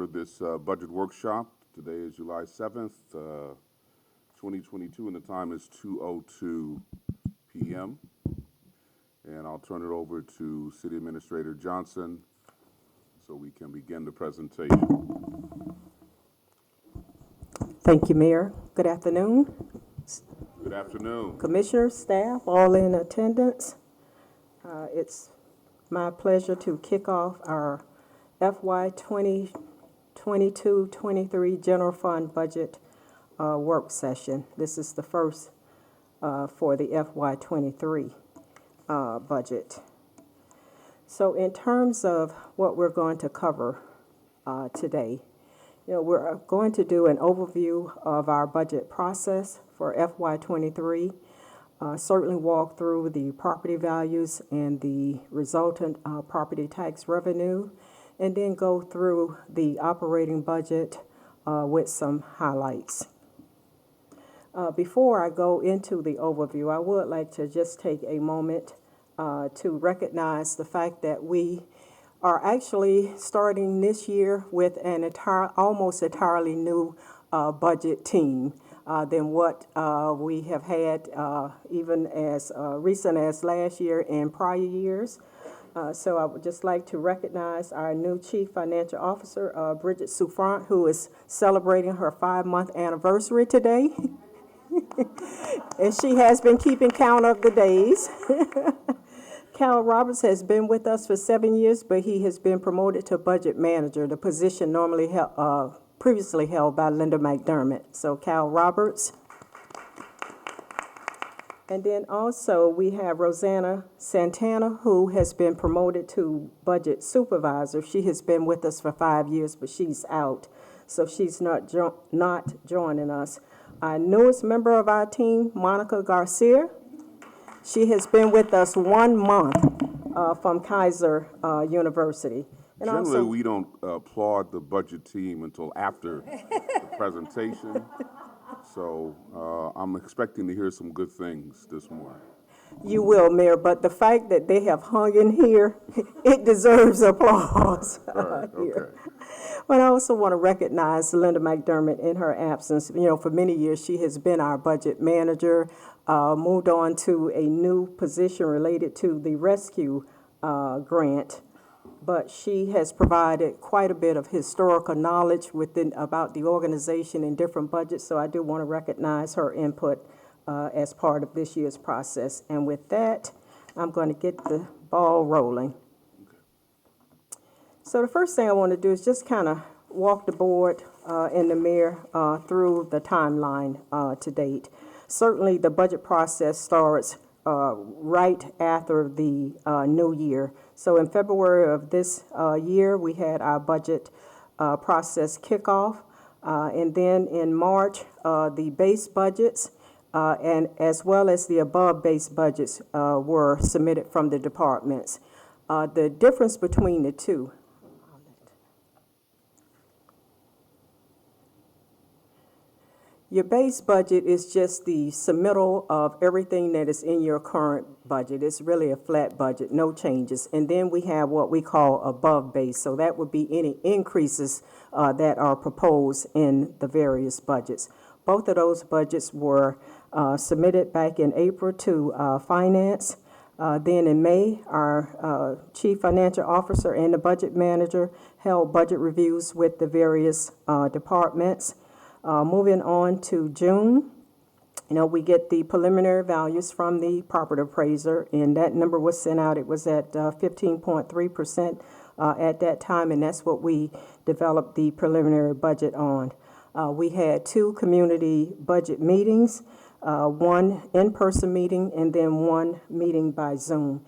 order this budget workshop. Today is July 7th, 2022, and the time is 2:02 p.m. And I'll turn it over to City Administrator Johnson so we can begin the presentation. Thank you, Mayor. Good afternoon. Good afternoon. Commissioners, staff, all in attendance. It's my pleasure to kick off our FY 2022-23 General Fund Budget work session. This is the first for the FY 23 budget. So in terms of what we're going to cover today, we're going to do an overview of our budget process for FY 23, certainly walk through the property values and the resultant property tax revenue, and then go through the operating budget with some highlights. Before I go into the overview, I would like to just take a moment to recognize the fact that we are actually starting this year with an almost entirely new budget team than what we have had even as recent as last year and prior years. So I would just like to recognize our new Chief Financial Officer, Bridget Souffrant, who is celebrating her 5-month anniversary today. And she has been keeping count of the days. Cal Roberts has been with us for 7 years, but he has been promoted to budget manager, the position normally previously held by Linda McDermott. So Cal Roberts. And then also we have Rosanna Santana, who has been promoted to budget supervisor. She has been with us for 5 years, but she's out, so she's not joining us. Our newest member of our team, Monica Garcia. She has been with us 1 month from Kaiser University. And Generally, also, we don't applaud the budget team until after the presentation. So I'm expecting to hear some good things this morning. you will, Mayor, but the fact that they have hung in here, it deserves applause. Right, okay. But I also want to recognize Linda McDermott in her absence. For many years, she has been our budget manager, moved on to a new position related to the rescue grant. But she has provided quite a bit of historical knowledge about the organization and different budgets, so I do want to recognize her input as part of this year's process. And with that, I'm going to get the ball rolling. So the first thing I want to do is just kind of walk the board and the mayor through the timeline to date. Certainly the budget process starts right after the new year. So in February of this year, we had our budget process kickoff. And then in March, the base budgets and as well as the above base budgets were submitted from the departments. The difference between the two. Your base budget is just the submittal of everything that is in your current budget. It's really a flat budget, no changes. And then we have what we call above base. So that would be any increases that are proposed in the various budgets. Both of those budgets were submitted back in April to Finance. Then in May, our Chief Financial Officer and the Budget Manager held budget reviews with the various departments. Moving on to June, we get the preliminary values from the property appraiser, and that number was sent out. It was at 15.3% at that time, and that's what we developed the preliminary budget on. We had 2 community budget meetings, one in-person meeting and then one meeting by Zoom.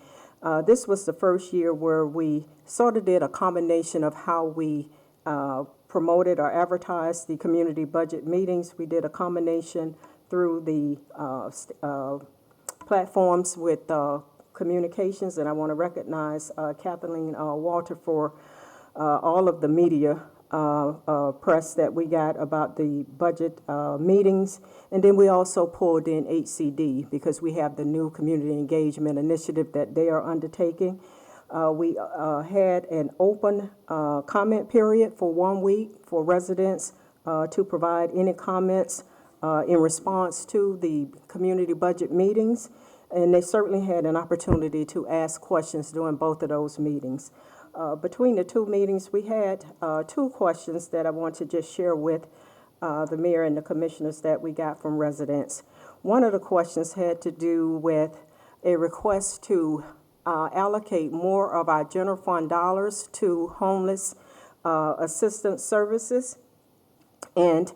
This was the first year where we sort of did a combination of how we promoted or advertised the community budget meetings. We did a combination through the platforms with communications, and I want to recognize Kathleen Walter for all of the media press that we got about the budget meetings. And then we also pulled in HCD because we have the new community engagement initiative that they are undertaking. We had an open comment period for 1 week for residents to provide any comments in response to the community budget meetings, and they certainly had an opportunity to ask questions during both of those meetings. Between the two meetings, we had two questions that I want to just share with the mayor and the commissioners that we got from residents. One of the questions had to do with a request to allocate more of our general fund dollars to homeless assistance services. And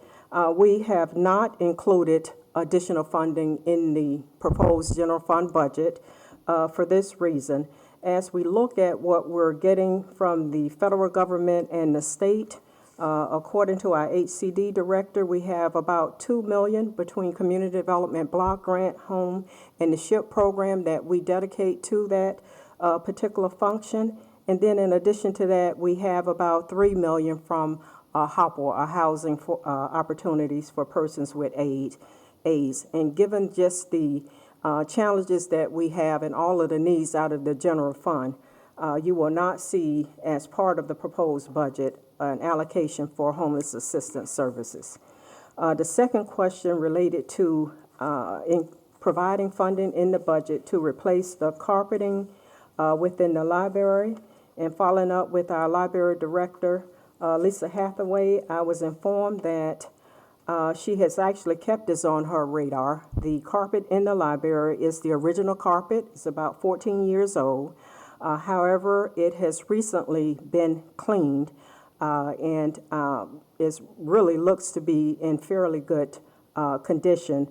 we have not included additional funding in the proposed general fund budget for this reason. As we look at what we're getting from the federal government and the state, according to our HCD director, we have about $2 million between Community Development Block Grant, Home, and the SHIP program that we dedicate to that particular function. And then in addition to that, we have about $3 million from HOPWA, Housing for Opportunities for Persons with AIDS. And given just the challenges that we have and all of the needs out of the general fund, you will not see, as part of the proposed budget, an allocation for homeless assistance services. The second question related to in providing funding in the budget to replace the carpeting within the library. And following up with our library director, Lisa Hathaway, I was informed that she has actually kept this on her radar. The carpet in the library is the original carpet. It's about 14 years old. However, it has recently been cleaned and it really looks to be in fairly good condition.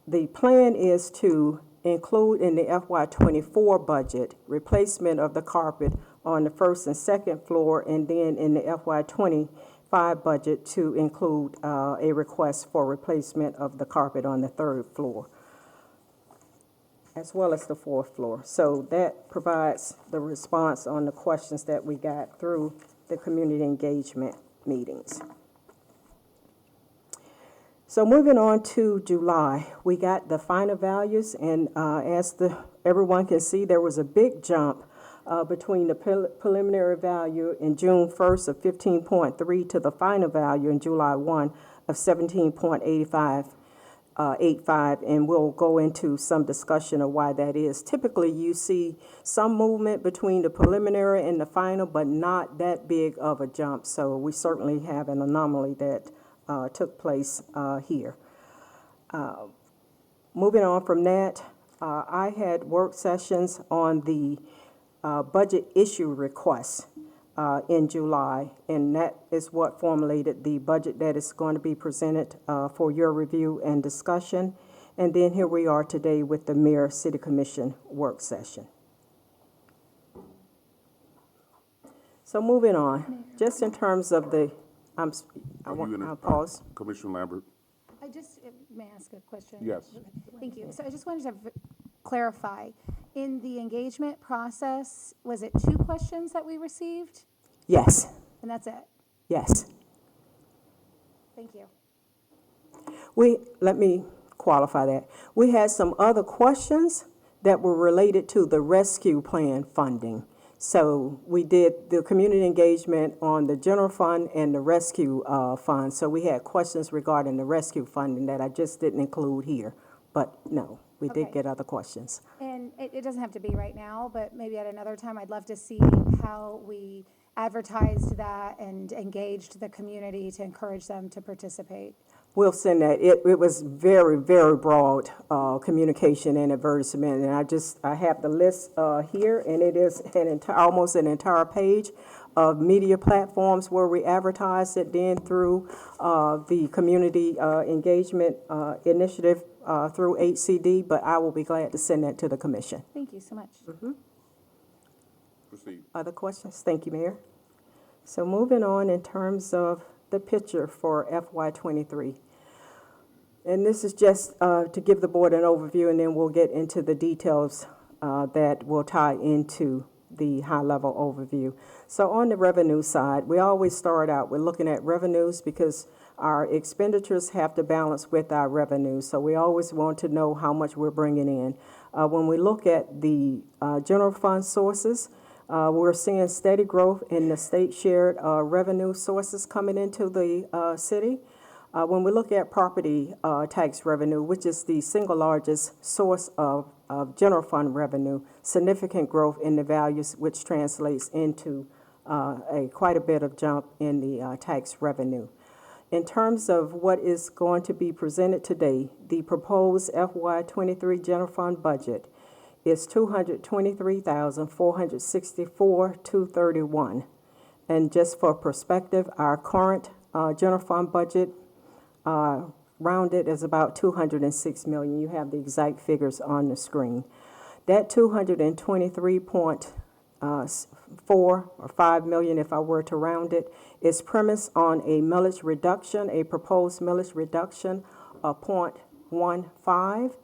The plan is to include in the FY24 budget replacement of the carpet on the first and second floor, and then in the FY25 budget to include a request for replacement of the carpet on the third floor, as well as the fourth floor. So that provides the response on the questions that we got through the community engagement meetings. So moving on to July, we got the final values, and as everyone can see, there was a big jump between the preliminary value in June 1st of 15.3 to the final value in July 1 of 17.85, and we'll go into some discussion of why that is. Typically, you see some movement between the preliminary and the final, but not that big of a jump, so we certainly have an anomaly that took place here. Moving on from that, I had work sessions on the budget issue requests in July, and that is what formulated the budget that is going to be presented for your review and discussion. And then here we are today with the Mayor City Commission work session. So moving on, just in terms of the, I'll pause. Commissioner Lambert? May I ask a question? Yes. Thank you. So I just wanted to clarify, in the engagement process, was it 2 questions that we received? Yes. And that's it? Yes. Thank you. Let me qualify that. We had some other questions that were related to the rescue plan funding. So we did the community engagement on the general fund and the rescue fund. So we had questions regarding the rescue funding that I just didn't include here. But no, we did get other questions. And it doesn't have to be right now, but maybe at another time, I'd love to see how we advertised that and engaged the community to encourage them to participate. We'll send that. It was very, very broad communication and advertisement, and I have the list here, and it is almost an entire page of media platforms where we advertise it, then through the community engagement initiative through HCD, but I will be glad to send that to the commission. Thank you so much. Proceed. Other questions? Thank you, Mayor. So moving on in terms of the picture for FY23. And this is just to give the board an overview, and then we'll get into the details that will tie into the high-level overview. So on the revenue side, we always start out with looking at revenues because our expenditures have to balance with our revenues. So we always want to know how much we're bringing in. When we look at the general fund sources, We're seeing steady growth in the state shared revenue sources coming into the city. When we look at property tax revenue, which is the single largest source of general fund revenue, significant growth in the values, which translates into quite a bit of jump in the tax revenue. In terms of what is going to be presented today, the proposed FY23 general fund budget is $223,464,231. And just for perspective, our current general fund budget rounded is about $206 million. You have the exact figures on the screen. That 223.4 or 5 million, if I were to round it, is premised on a millage reduction, a proposed millage reduction of 0.15,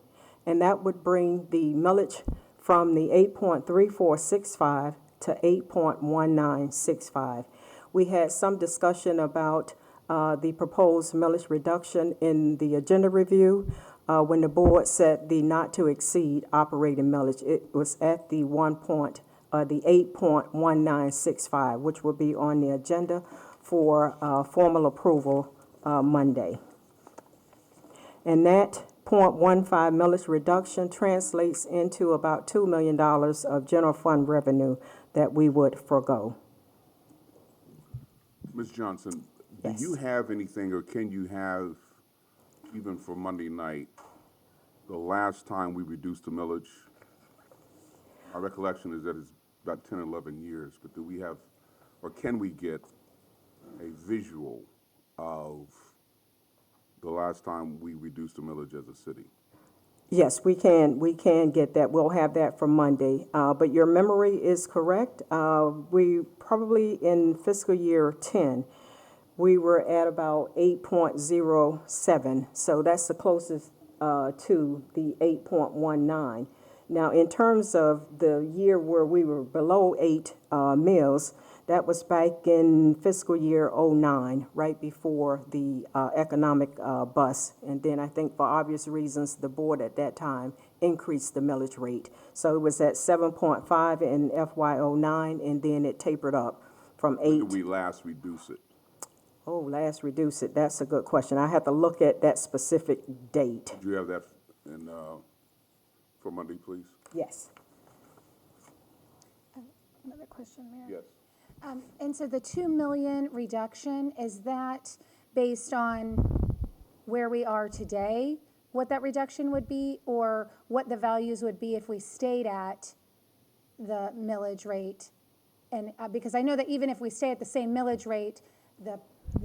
and that would bring the millage from the 8.3465 to 8.1965. We had some discussion about the proposed millage reduction in the agenda review. When the board set the not to exceed operating millage, it was at the 8.1965, which will be on the agenda for formal approval Monday. And that 0.15 millage reduction translates into about $2 million of general fund revenue that we would forego. Ms. Johnson, Yes. do you have anything, or can you have, even for Monday night, the last time we reduced the millage? My recollection is that it's about 10 or 11 years, but do we have, or can we get a visual of the last time we reduced the millage as a city? Yes, we can get that. We'll have that for Monday. But your memory is correct. We probably in fiscal year 10, we were at about 8.07. So that's the closest to the 8.19. Now, in terms of the year where we were below 8 mils, that was back in fiscal year 09, right before the economic bust. And then I think for obvious reasons, the board at that time increased the millage rate. So it was at 7.5 in FY09, and then it tapered up from 8. When did we last reduce it? Oh, last reduce it. That's a good question. I have to look at that specific date. Do you have that in, for Monday, please? Yes. Another question, Mayor? Yes. And so the 2 million reduction, is that based on where we are today, what that reduction would be, or what the values would be if we stayed at the millage rate? And because I know that even if we stay at the same millage rate, the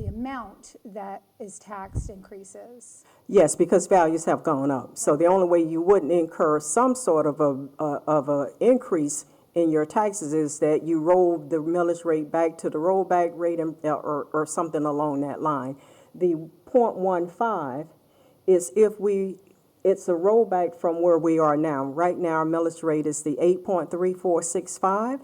amount that is taxed increases. Yes, because values have gone up. So the only way you wouldn't incur some sort of a increase in your taxes is that you roll the millage rate back to the rollback rate or something along that line. The 0.15 is it's a rollback from where we are now. Right now, our millage rate is the 8.3465.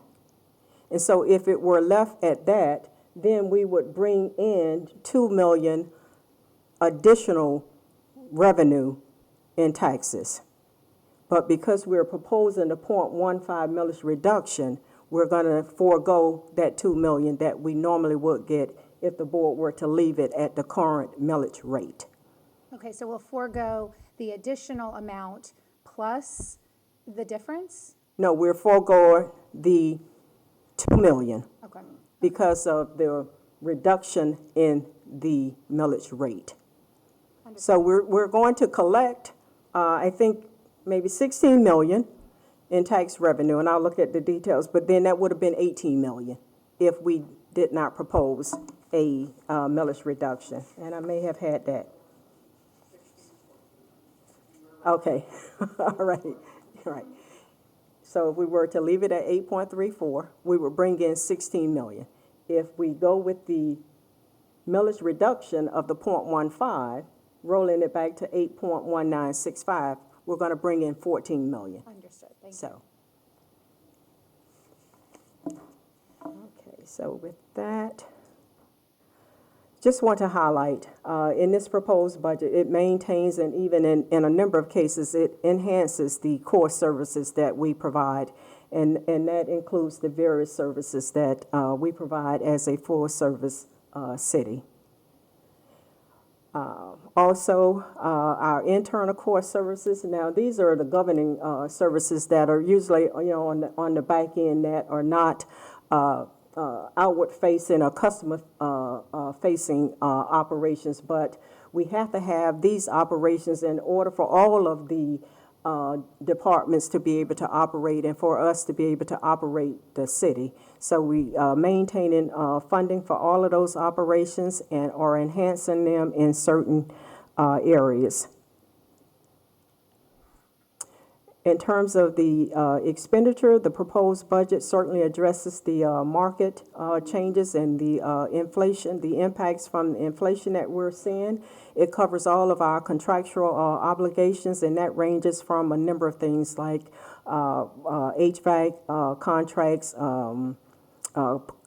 And so if it were left at that, then we would bring in 2 million additional revenue in taxes. But because we're proposing a 0.15 millage reduction, we're going to forego that 2 million that we normally would get if the board were to leave it at the current millage rate. Okay, so we'll forego the additional amount plus the difference? No, we're foregoing the 2 million Okay. because of the reduction in the millage rate. So we're going to collect, I think, maybe 16 million in tax revenue, and I'll look at the details, but then that would have been 18 million if we did not propose a millage reduction, and I may have had that. Okay, all right. So if we were to leave it at 8.34, we would bring in 16 million. If we go with the millage reduction of the 0.15, rolling it back to 8.1965, we're going to bring in 14 million. Understood, thank you. So, okay, so with that, just want to highlight, in this proposed budget, it maintains and even in a number of cases, it enhances the core services that we provide. and that includes the various services that we provide as a full-service city. Also, our internal core services. Now, these are the governing services that are usually, on the back end that are not outward facing or customer facing operations, but we have to have these operations in order for all of the departments to be able to operate and for us to be able to operate the city. So we maintaining funding for all of those operations and are enhancing them in certain areas. In terms of the expenditure, the proposed budget certainly addresses the market changes and the inflation, the impacts from the inflation that we're seeing. It covers all of our contractual obligations, and that ranges from a number of things like HVAC contracts,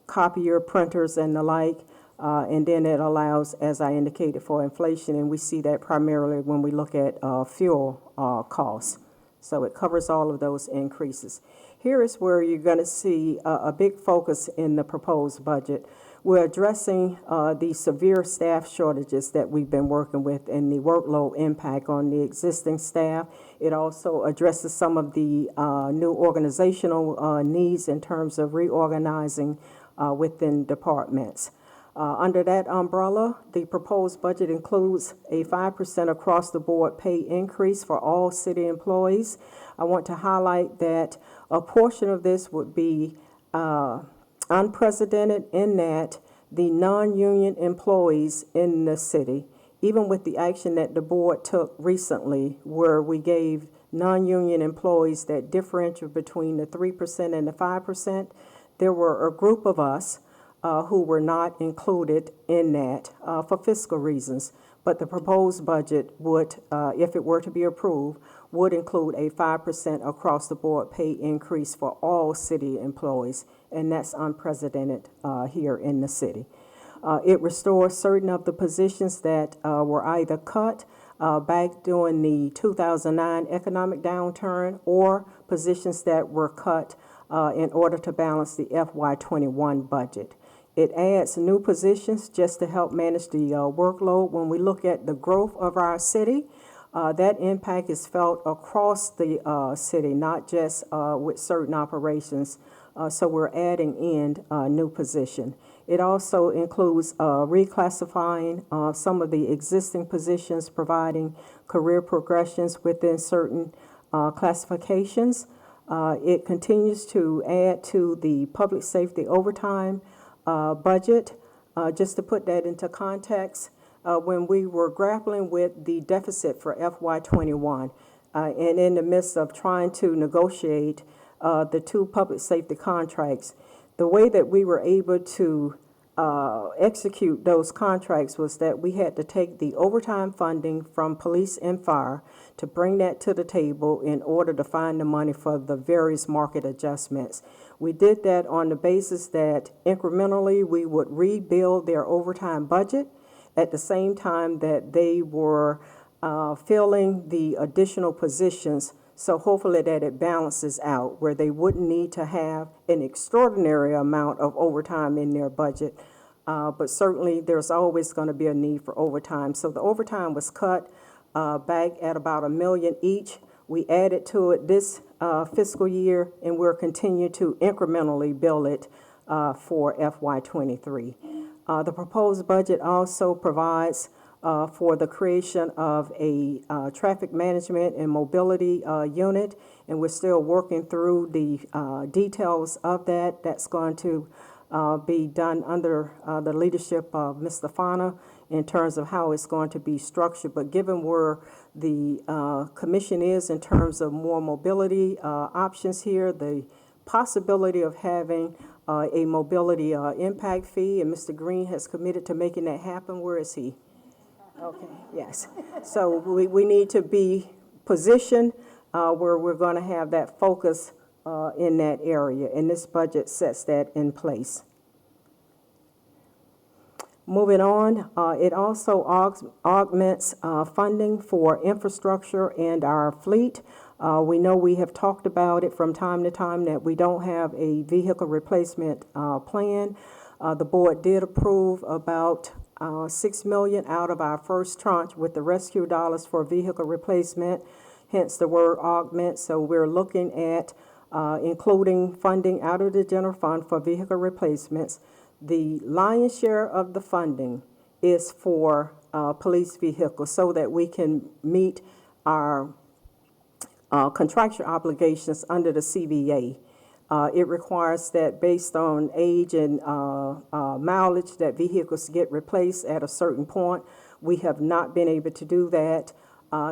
copier, printers, and the like. And then it allows, as I indicated, for inflation, and we see that primarily when we look at fuel costs. So it covers all of those increases. Here is where you're going to see a big focus in the proposed budget. We're addressing the severe staff shortages that we've been working with and the workload impact on the existing staff. It also addresses some of the new organizational needs in terms of reorganizing within departments. Under that umbrella, the proposed budget includes a 5% across-the-board pay increase for all city employees. I want to highlight that a portion of this would be unprecedented in that the non-union employees in the city, even with the action that the board took recently where we gave non-union employees that differential between the 3% and the 5%, there were a group of us who were not included in that for fiscal reasons. But the proposed budget would, if it were to be approved, would include a 5% across-the-board pay increase for all city employees, and that's unprecedented here in the city. It restores certain of the positions that were either cut back during the 2009 economic downturn or positions that were cut in order to balance the FY21 budget. It adds new positions just to help manage the workload. When we look at the growth of our city, that impact is felt across the city, not just with certain operations. So we're adding in a new position. It also includes reclassifying some of the existing positions, providing career progressions within certain classifications. It continues to add to the public safety overtime budget. Just to put that into context, when we were grappling with the deficit for FY21 and in the midst of trying to negotiate the two public safety contracts, the way that we were able to execute those contracts was that we had to take the overtime funding from police and fire to bring that to the table in order to find the money for the various market adjustments. We did that on the basis that incrementally we would rebuild their overtime budget at the same time that they were filling the additional positions. So hopefully that it balances out where they wouldn't need to have an extraordinary amount of overtime in their budget. But certainly there's always going to be a need for overtime. So the overtime was cut back at about $1 million each. We added to it this fiscal year, and we'll continue to incrementally build it for FY23. The proposed budget also provides for the creation of a traffic management and mobility unit, and we're still working through the details of that. That's going to be done under the leadership of Mr. Fana in terms of how it's going to be structured. But given where the commission is in terms of more mobility options here, the possibility of having a mobility impact fee, and Mr. Green has committed to making that happen. Where is he? Okay, yes. So we need to be positioned where we're going to have that focus in that area, and this budget sets that in place. Moving on, it also augments funding for infrastructure and our fleet. We know we have talked about it from time to time that we don't have a vehicle replacement plan. The board did approve about $6 million out of our first tranche with the rescue dollars for vehicle replacement, hence the word augment. So we're looking at including funding out of the general fund for vehicle replacements. The lion's share of the funding is for police vehicles so that we can meet our contractual obligations under the CBA. It requires that based on age and mileage that vehicles get replaced at a certain point. We have not been able to do that,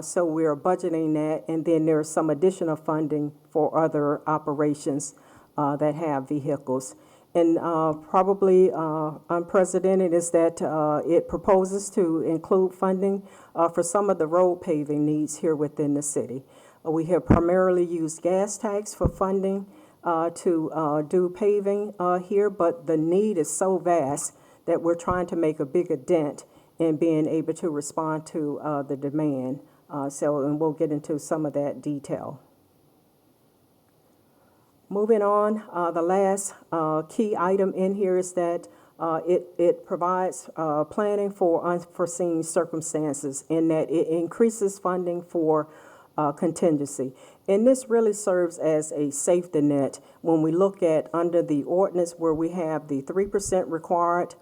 so we're budgeting that, and then there's some additional funding for other operations that have vehicles. And probably unprecedented is that it proposes to include funding for some of the road paving needs here within the city. We have primarily used gas tax for funding to do paving here, but the need is so vast that we're trying to make a bigger dent in being able to respond to the demand. And we'll get into some of that detail. Moving on, the last key item in here is that it provides planning for unforeseen circumstances in that it increases funding for contingency. And this really serves as a safety net when we look at under the ordinance where we have the 3% required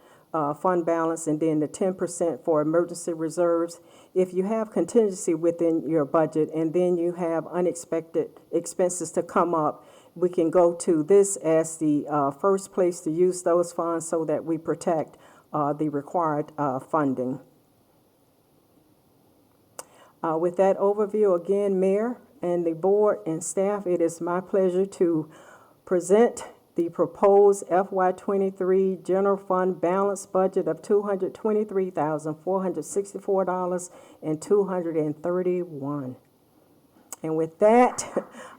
fund balance and then the 10% for emergency reserves. If you have contingency within your budget and then you have unexpected expenses to come up, we can go to this as the first place to use those funds so that we protect the required funding. With that overview, again, Mayor and the board and staff, it is my pleasure to present the proposed FY23 general fund balance budget of $223,464 and $231. And with that,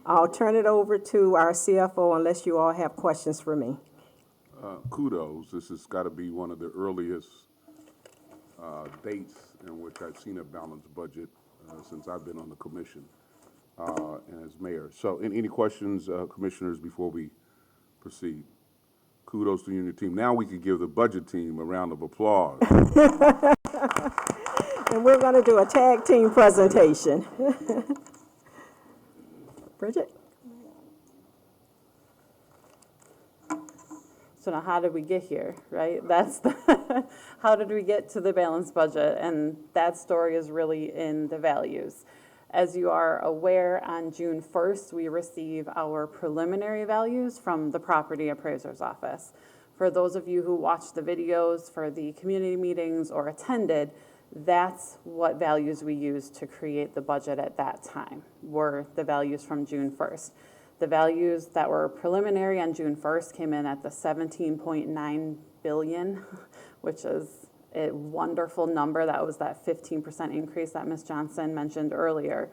I'll turn it over to our CFO unless you all have questions for me. Kudos. This has got to be one of the earliest dates in which I've seen a balanced budget since I've been on the commission and as mayor. So any questions, commissioners, before we proceed? Kudos to you and your team. Now we can give the budget team a round of applause. And we're going to do a tag team presentation. Bridget? So now how did we get here, right? That's the how did we get to the balanced budget? And that story is really in the values. As you are aware, on June 1st, we receive our preliminary values from the property appraiser's office. For those of you who watched the videos for the community meetings or attended, that's what values we used to create the budget at that time, were the values from June 1st. The values that were preliminary on June 1st came in at the $17.9 billion, which is a wonderful number. That was that 15% increase that Ms. Johnson mentioned earlier.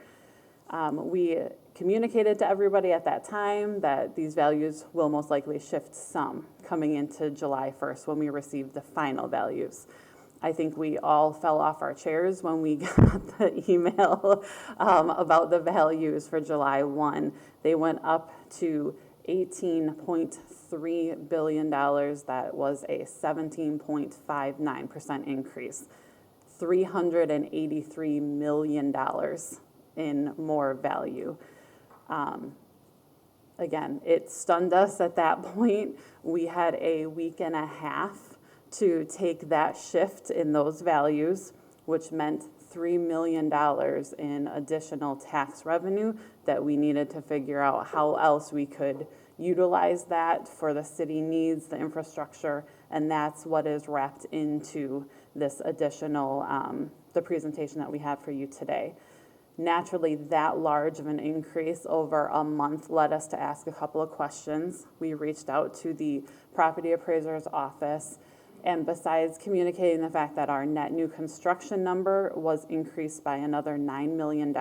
We communicated to everybody at that time that these values will most likely shift some coming into July 1st when we receive the final values. I think we all fell off our chairs when we got the email about the values for July 1. They went up to $18.3 billion. That was a 17.59% increase. $383 million in more value. Again, it stunned us at that point. We had a week and a half to take that shift in those values, which meant $3 million in additional tax revenue that we needed to figure out how else we could utilize that for the city needs, the infrastructure, and that's what is wrapped into this additional, the presentation that we have for you today. Naturally, that large of an increase over a month led us to ask a couple of questions. We reached out to the property appraiser's office, and besides communicating the fact that our net new construction number was increased by another $9 million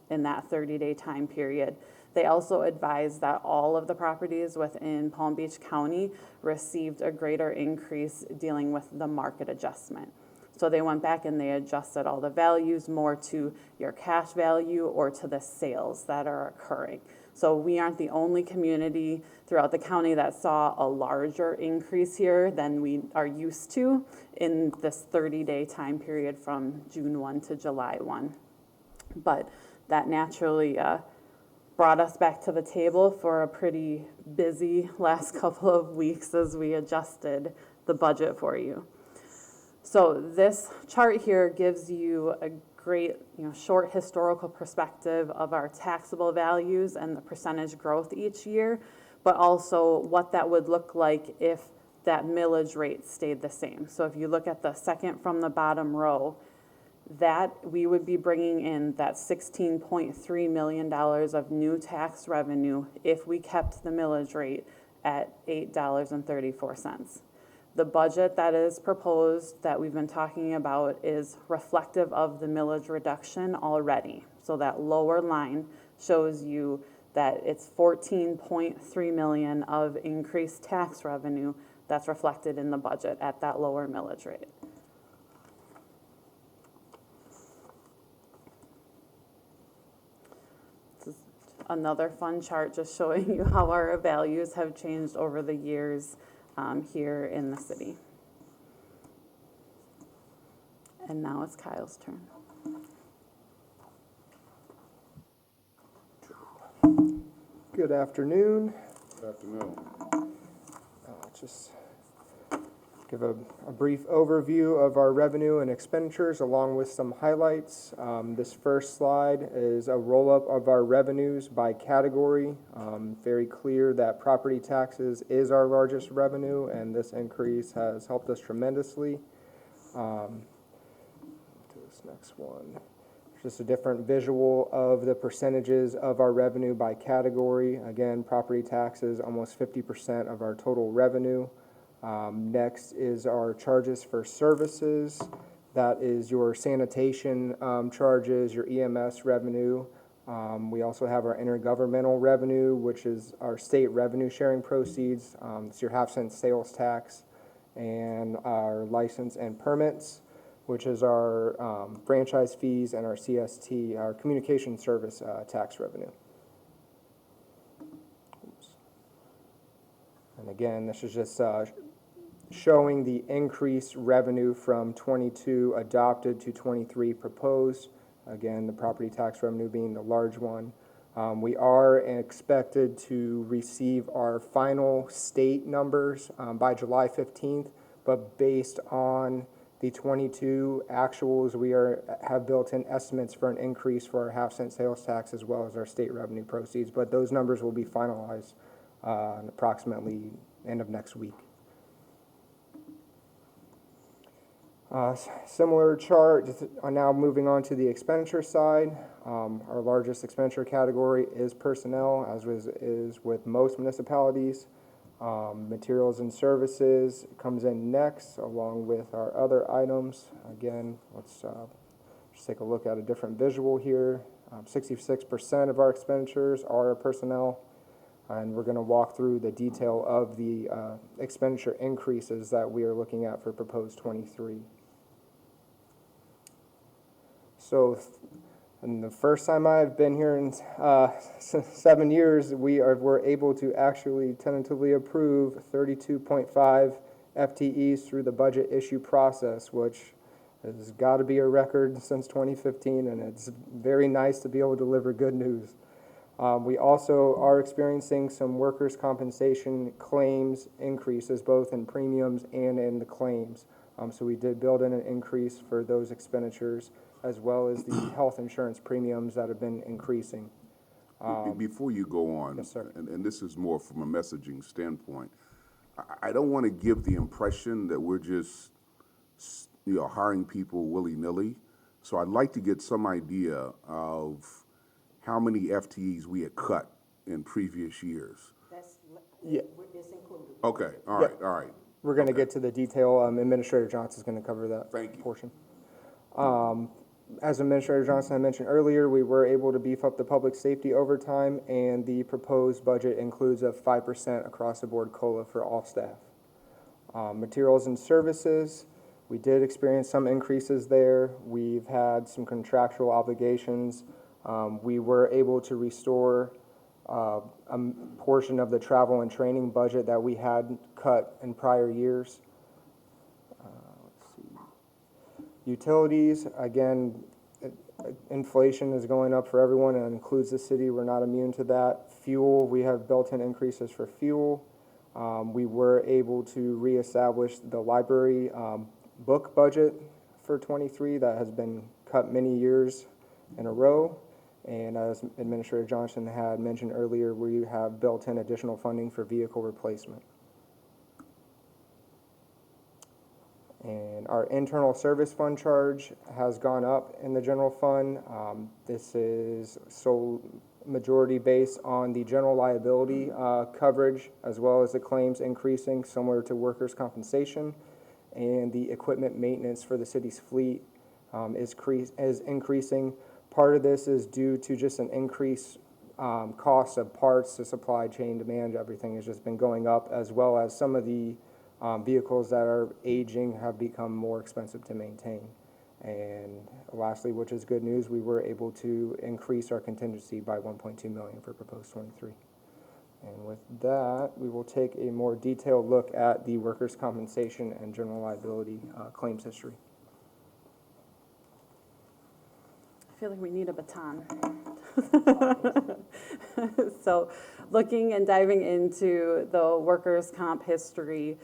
in that 30-day time period, They also advised that all of the properties within Palm Beach County received a greater increase dealing with the market adjustment. So they went back and they adjusted all the values more to your cash value or to the sales that are occurring. So we aren't the only community throughout the county that saw a larger increase here than we are used to in this 30-day time period from June 1 to July 1. But that naturally brought us back to the table for a pretty busy last couple of weeks as we adjusted the budget for you. So this chart here gives you a great, short historical perspective of our taxable values and the percentage growth each year, but also what that would look like if that millage rate stayed the same. So if you look at the second from the bottom row, that we would be bringing in that $16.3 million of new tax revenue if we kept the millage rate at $8.34. The budget that is proposed that we've been talking about is reflective of the millage reduction already. So that lower line shows you that it's $14.3 million of increased tax revenue that's reflected in the budget at that lower millage rate. This is another fun chart just showing you how our values have changed over the years here in the city. And now it's Kyle's turn. Good afternoon. Good afternoon. Just give a brief overview of our revenue and expenditures along with some highlights. This first slide is a roll-up of our revenues by category. Very clear that property taxes is our largest revenue, and this increase has helped us tremendously. To this next one. Just a different visual of the percentages of our revenue by category. Again, property taxes, almost 50% of our total revenue. Next is our charges for services. That is your sanitation charges, your EMS revenue. We also have our intergovernmental revenue, which is our state revenue sharing proceeds. It's your half-cent sales tax, and our license and permits, which is our franchise fees, and our CST, our communication service tax revenue. Oops. And again, this is just showing the increased revenue from 22 adopted to 23 proposed. Again, the property tax revenue being the large one. We are expected to receive our final state numbers by July 15th, but based on the 22 actuals, we have built-in estimates for an increase for our half-cent sales tax as well as our state revenue proceeds, but those numbers will be finalized approximately end of next week. Similar chart, now moving on to the expenditure side. Our largest expenditure category is personnel, as is with most municipalities. Materials and services comes in next, along with our other items. Again, let's just take a look at a different visual here. 66% of our expenditures are personnel, and we're going to walk through the detail of the expenditure increases that we are looking at for proposed 23. So, and the first time I've been here in 7 years, we're able to actually tentatively approve 32.5 FTEs through the budget issue process, which has got to be a record since 2015, and it's very nice to be able to deliver good news. We also are experiencing some workers' compensation claims increases, both in premiums and in the claims. So we did build in an increase for those expenditures, as well as the health insurance premiums that have been increasing. Before you go on, Yes, sir. and this is more from a messaging standpoint, I don't want to give the impression that we're just hiring people willy-nilly. So I'd like to get some idea of how many FTEs we had cut in previous years. Yeah. It's included. Okay, all Yeah. right, all right. We're going to get to the detail. Administrator Johnson's going to cover that Thank you. portion. as Administrator Johnson had mentioned earlier, we were able to beef up the public safety overtime, and the proposed budget includes a 5% across-the-board COLA for all staff. Materials and services, we did experience some increases there. We've had some contractual obligations. We were able to restore a portion of the travel and training budget that we had cut in prior years. Let's see. Utilities, again, inflation is going up for everyone, and it includes the city. We're not immune to that. Fuel, we have built-in increases for fuel. We were able to reestablish the library book budget for 23 that has been cut many years in a row. And as Administrator Johnson had mentioned earlier, we have built in additional funding for vehicle replacement. And our internal service fund charge has gone up in the general fund. This is sole majority based on the general liability coverage, as well as the claims increasing, similar to workers' compensation. And the equipment maintenance for the city's fleet is increasing. Part of this is due to just an increased cost of parts. The supply chain demand, everything has just been going up, as well as some of the vehicles that are aging have become more expensive to maintain. And lastly, which is good news, we were able to increase our contingency by $1.2 million for proposed 23. And with that, we will take a more detailed look at the workers' compensation and general liability claims history. I feel like we need a baton. So looking and diving into the workers' comp history,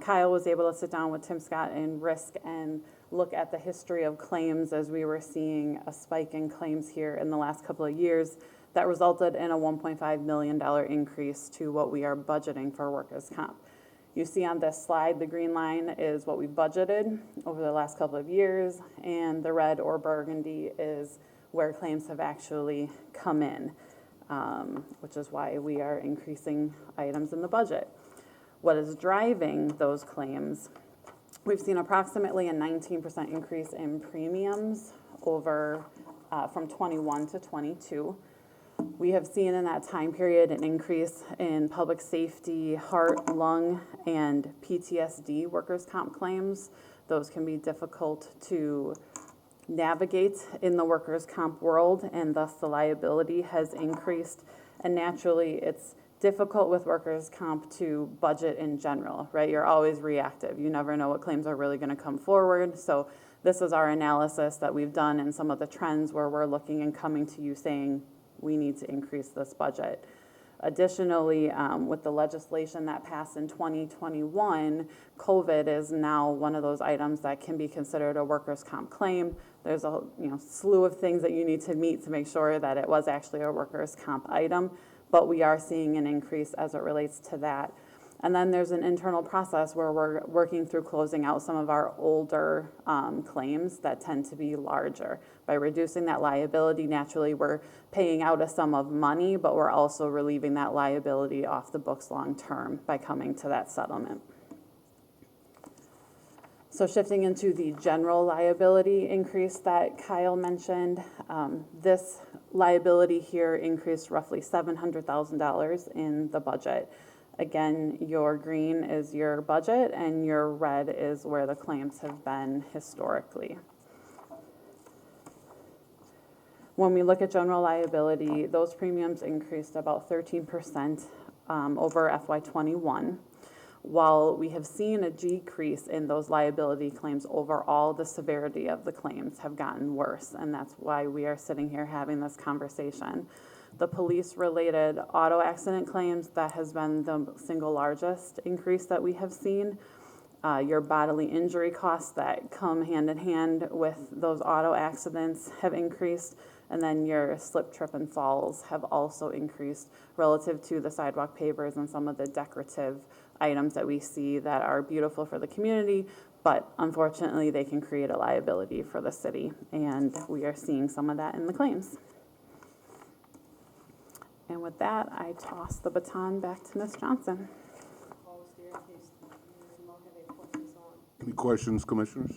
Kyle was able to sit down with Tim Scott in risk and look at the history of claims as we were seeing a spike in claims here in the last couple of years that resulted in a $1.5 million increase to what we are budgeting for workers' comp. You see on this slide, the green line is what we budgeted over the last couple of years, and the red or burgundy is where claims have actually come in, which is why we are increasing items in the budget. What is driving those claims? We've seen approximately a 19% increase in premiums over from 21 to 22. We have seen in that time period an increase in public safety, heart, lung, and PTSD workers' comp claims. Those can be difficult to navigate in the workers' comp world, and thus the liability has increased. And naturally, it's difficult with workers' comp to budget in general, right? You're always reactive. You never know what claims are really going to come forward. So this is our analysis that we've done and some of the trends where we're looking and coming to you saying, we need to increase this budget. Additionally, with the legislation that passed in 2021, COVID is now one of those items that can be considered a workers' comp claim. There's a slew of things that you need to meet to make sure that it was actually a workers' comp item, but we are seeing an increase as it relates to that. And then there's an internal process where we're working through closing out some of our older claims that tend to be larger. By reducing that liability, naturally we're paying out a sum of money, but we're also relieving that liability off the books long term by coming to that settlement. So shifting into the general liability increase that Kyle mentioned, this liability here increased roughly $700,000 in the budget. Again, your green is your budget and your red is where the claims have been historically. When we look at general liability, those premiums increased about 13% over FY21. While we have seen a decrease in those liability claims overall, the severity of the claims have gotten worse, and that's why we are sitting here having this conversation. The police-related auto accident claims, that has been the single largest increase that we have seen. Your bodily injury costs that come hand in hand with those auto accidents have increased, and then your slip, trip, and falls have also increased relative to the sidewalk pavers and some of the decorative items that we see that are beautiful for the community, but unfortunately they can create a liability for the city, and we are seeing some of that in the claims. And with that, I toss the baton back to Ms. Johnson. Any questions, commissioners?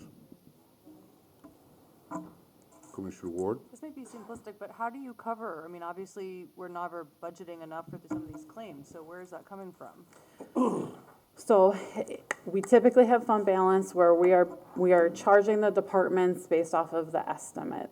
Commissioner Ward? This may be simplistic, but how do you cover, I mean, obviously, we're never budgeting enough for some of these claims, so where is that coming from? So we typically have fund balance where we are charging the departments based off of the estimate.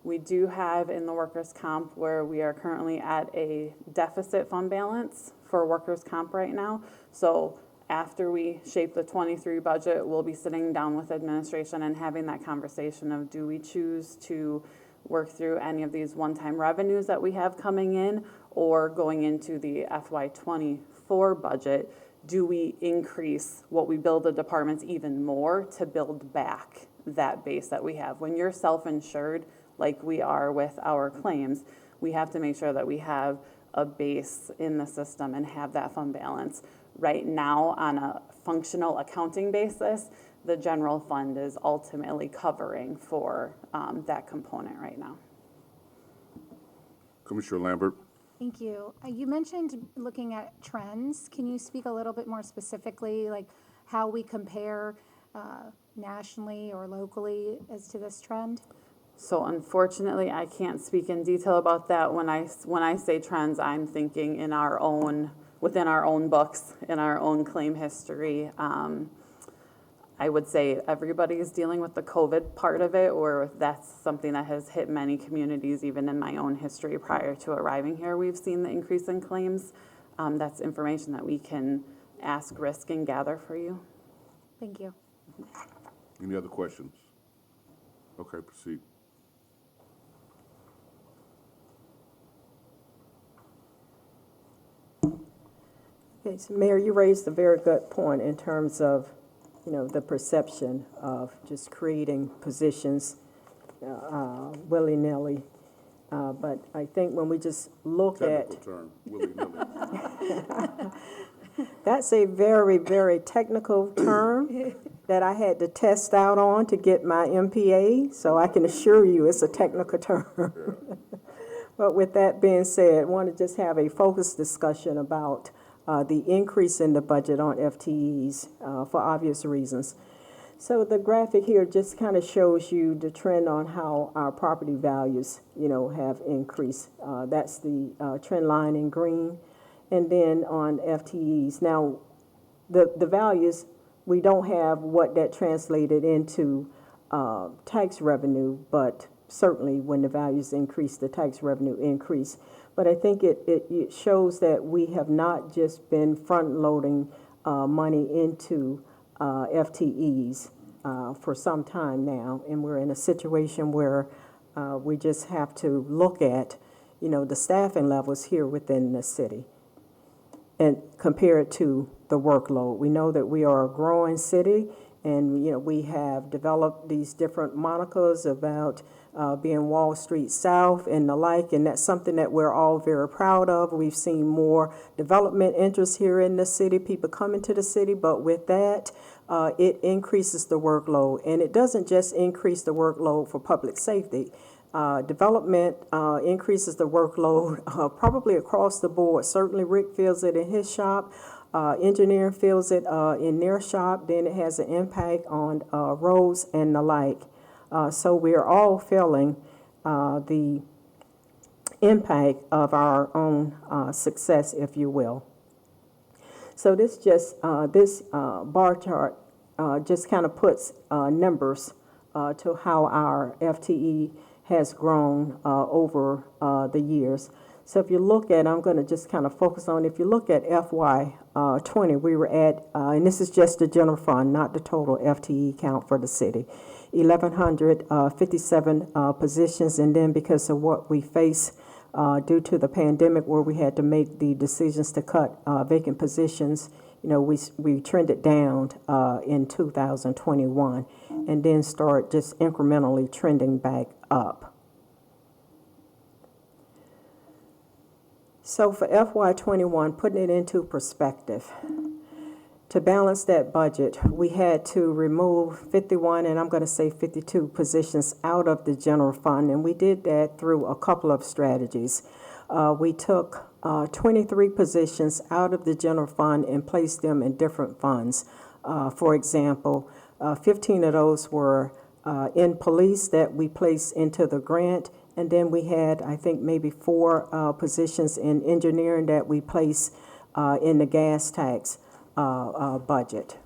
We do have in the workers' comp where we are currently at a deficit fund balance for workers' comp right now. So after we shape the 23 budget, we'll be sitting down with administration and having that conversation of, do we choose to work through any of these one-time revenues that we have coming in, or going into the FY24 budget, do we increase what we bill the departments even more to build back that base that we have? When you're self-insured, like we are with our claims, we have to make sure that we have a base in the system and have that fund balance. Right now, on a functional accounting basis, the general fund is ultimately covering for that component right now. Commissioner Lambert? Thank you. You mentioned looking at trends. Can you speak a little bit more specifically, like how we compare nationally or locally as to this trend? So unfortunately, I can't speak in detail about that. When I say trends, I'm thinking in within our own books, in our own claim history. I would say everybody is dealing with the COVID part of it, or that's something that has hit many communities. Even in my own history prior to arriving here, we've seen the increase in claims. That's information that we can ask risk and gather for you. Thank you. Any other questions? Okay, proceed. Okay, so Mayor, you raised a very good point in terms of, the perception of just creating positions willy-nilly. But I think when we just look Technical at, term, willy-nilly. that's a very, very technical term that I had to test out on to get my MPA, so I can assure you it's a technical term. But with that being said, I want to just have a focused discussion about the increase in the budget on FTEs for obvious reasons. So the graphic here just kind of shows you the trend on how our property values, have increased. That's the trend line in green. And then on FTEs. Now, the values, we don't have what that translated into tax revenue, but certainly when the values increase, the tax revenue increase. But I think it shows that we have not just been front-loading money into FTEs for some time now, and we're in a situation where we just have to look at, the staffing levels here within the city and compare it to the workload. We know that we are a growing city, and we have developed these different monikers about being Wall Street South and the like, and that's something that we're all very proud of. We've seen more development interest here in the city, people coming to the city, but with that, it increases the workload. And it doesn't just increase the workload for public safety. Development increases the workload probably across the board. Certainly Rick feels it in his shop. Engineering feels it in their shop. Then it has an impact on roads and the like. So we're all feeling the impact of our own success, if you will. So this bar chart just kind of puts numbers to how our FTE has grown over the years. So if you look at, I'm going to just kind of focus on, if you look at FY20, we were at, and this is just the general fund, not the total FTE count for the city, 1,157 positions. And then because of what we face due to the pandemic, where we had to make the decisions to cut vacant positions, we trended down in 2021 and then start just incrementally trending back up. So for FY21, putting it into perspective, to balance that budget, we had to remove 51, and I'm going to say 52 positions out of the general fund, and we did that through a couple of strategies. We took 23 positions out of the general fund and placed them in different funds. For example, 15 of those were in police that we placed into the grant. And then we had, I think, maybe 4 positions in engineering that we placed in the gas tax budget.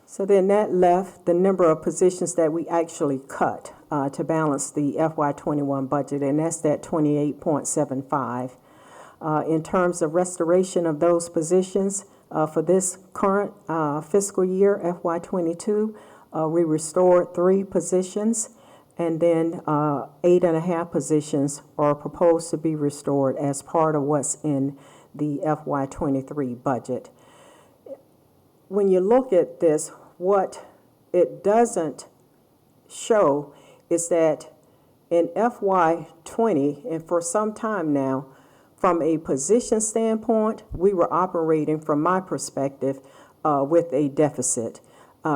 So then that left the number of positions that we actually cut to balance the FY21 budget, and that's that 28.75. In terms of restoration of those positions for this current fiscal year, FY22, we restored 3 positions, and then 8.5 positions are proposed to be restored as part of what's in the FY23 budget. When you look at this, what it doesn't show is that in FY20, and for some time now, from a position standpoint, we were operating, from my perspective, with a deficit.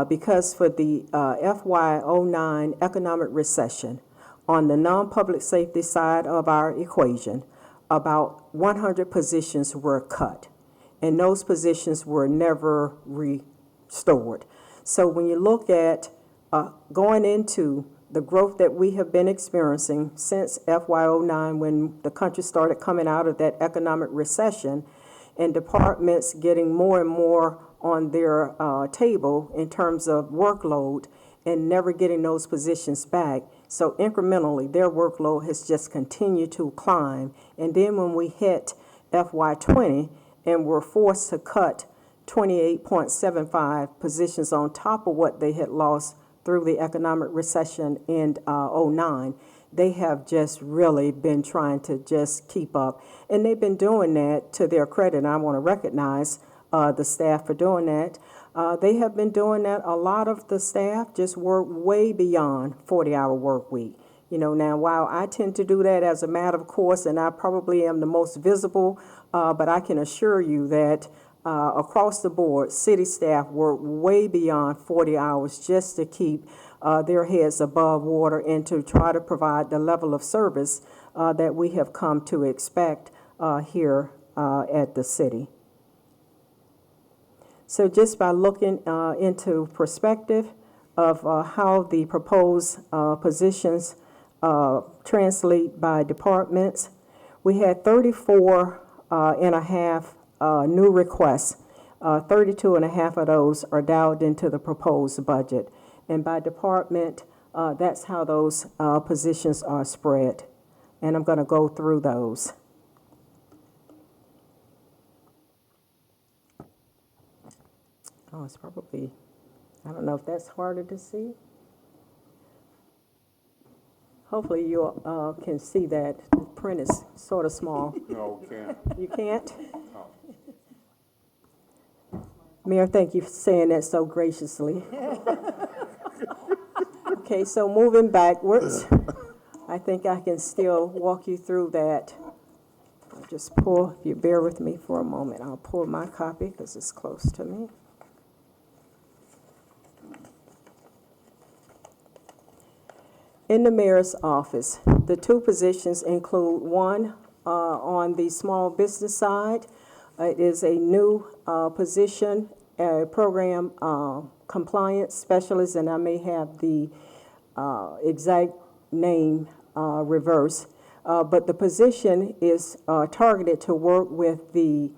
Because for the FY09 economic recession, on the non-public safety side of our equation, about 100 positions were cut, and those positions were never restored. So when you look at going into the growth that we have been experiencing since FY09, when the country started coming out of that economic recession, and departments getting more and more on their table in terms of workload and never getting those positions back. So incrementally, their workload has just continued to climb. And then when we hit FY20 and were forced to cut 28.75 positions on top of what they had lost through the economic recession in 09, they have just really been trying to just keep up. And they've been doing that to their credit, and I want to recognize the staff for doing that. They have been doing that. A lot of the staff just work way beyond 40-hour work week. You know, now, while I tend to do that as a matter of course, and I probably am the most visible, but I can assure you that across the board, city staff work way beyond 40 hours just to keep their heads above water and to try to provide the level of service that we have come to expect here at the city. So just by looking into perspective of how the proposed positions translate by departments, we had 34 and a half new requests. 32 and a half of those are dialed into the proposed budget. And by department, that's how those positions are spread. And I'm going to go through those. Oh, it's probably, I don't know if that's harder to see. Hopefully you can see that. The print is sort of small. No, can't. You can't? Mayor, thank you for saying that so graciously. Okay, so moving backwards, I think I can still walk you through that. I'll just pull, if you bear with me for a moment, I'll pull my copy because it's close to me. In the mayor's office, the 2 positions include one on the small business side. It is a new position, a program compliance specialist, and I may have the exact name reverse. But the position is targeted to work with the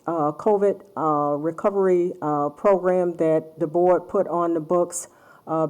COVID recovery program that the board put on the books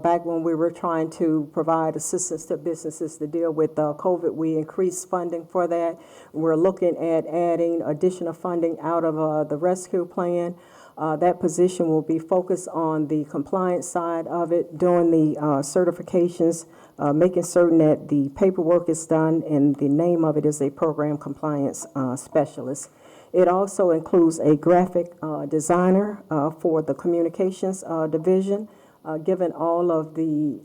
back when we were trying to provide assistance to businesses to deal with COVID. We increased funding for that. We're looking at adding additional funding out of the rescue plan. That position will be focused on the compliance side of it, doing the certifications, making certain that the paperwork is done, and the name of it is a program compliance specialist. It also includes a graphic designer for the communications division. Given all of the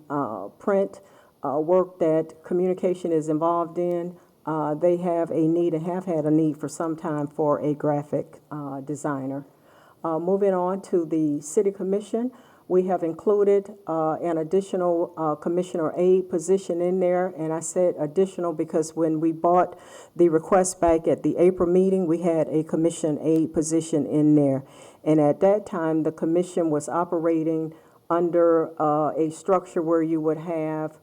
print work that communication is involved in, they have a need and have had a need for some time for a graphic designer. Moving on to the City Commission, We have included an additional commissioner aide position in there, and I said additional because when we bought the request back at the April meeting, we had a commission aide position in there. And at that time, the commission was operating under a structure where you would have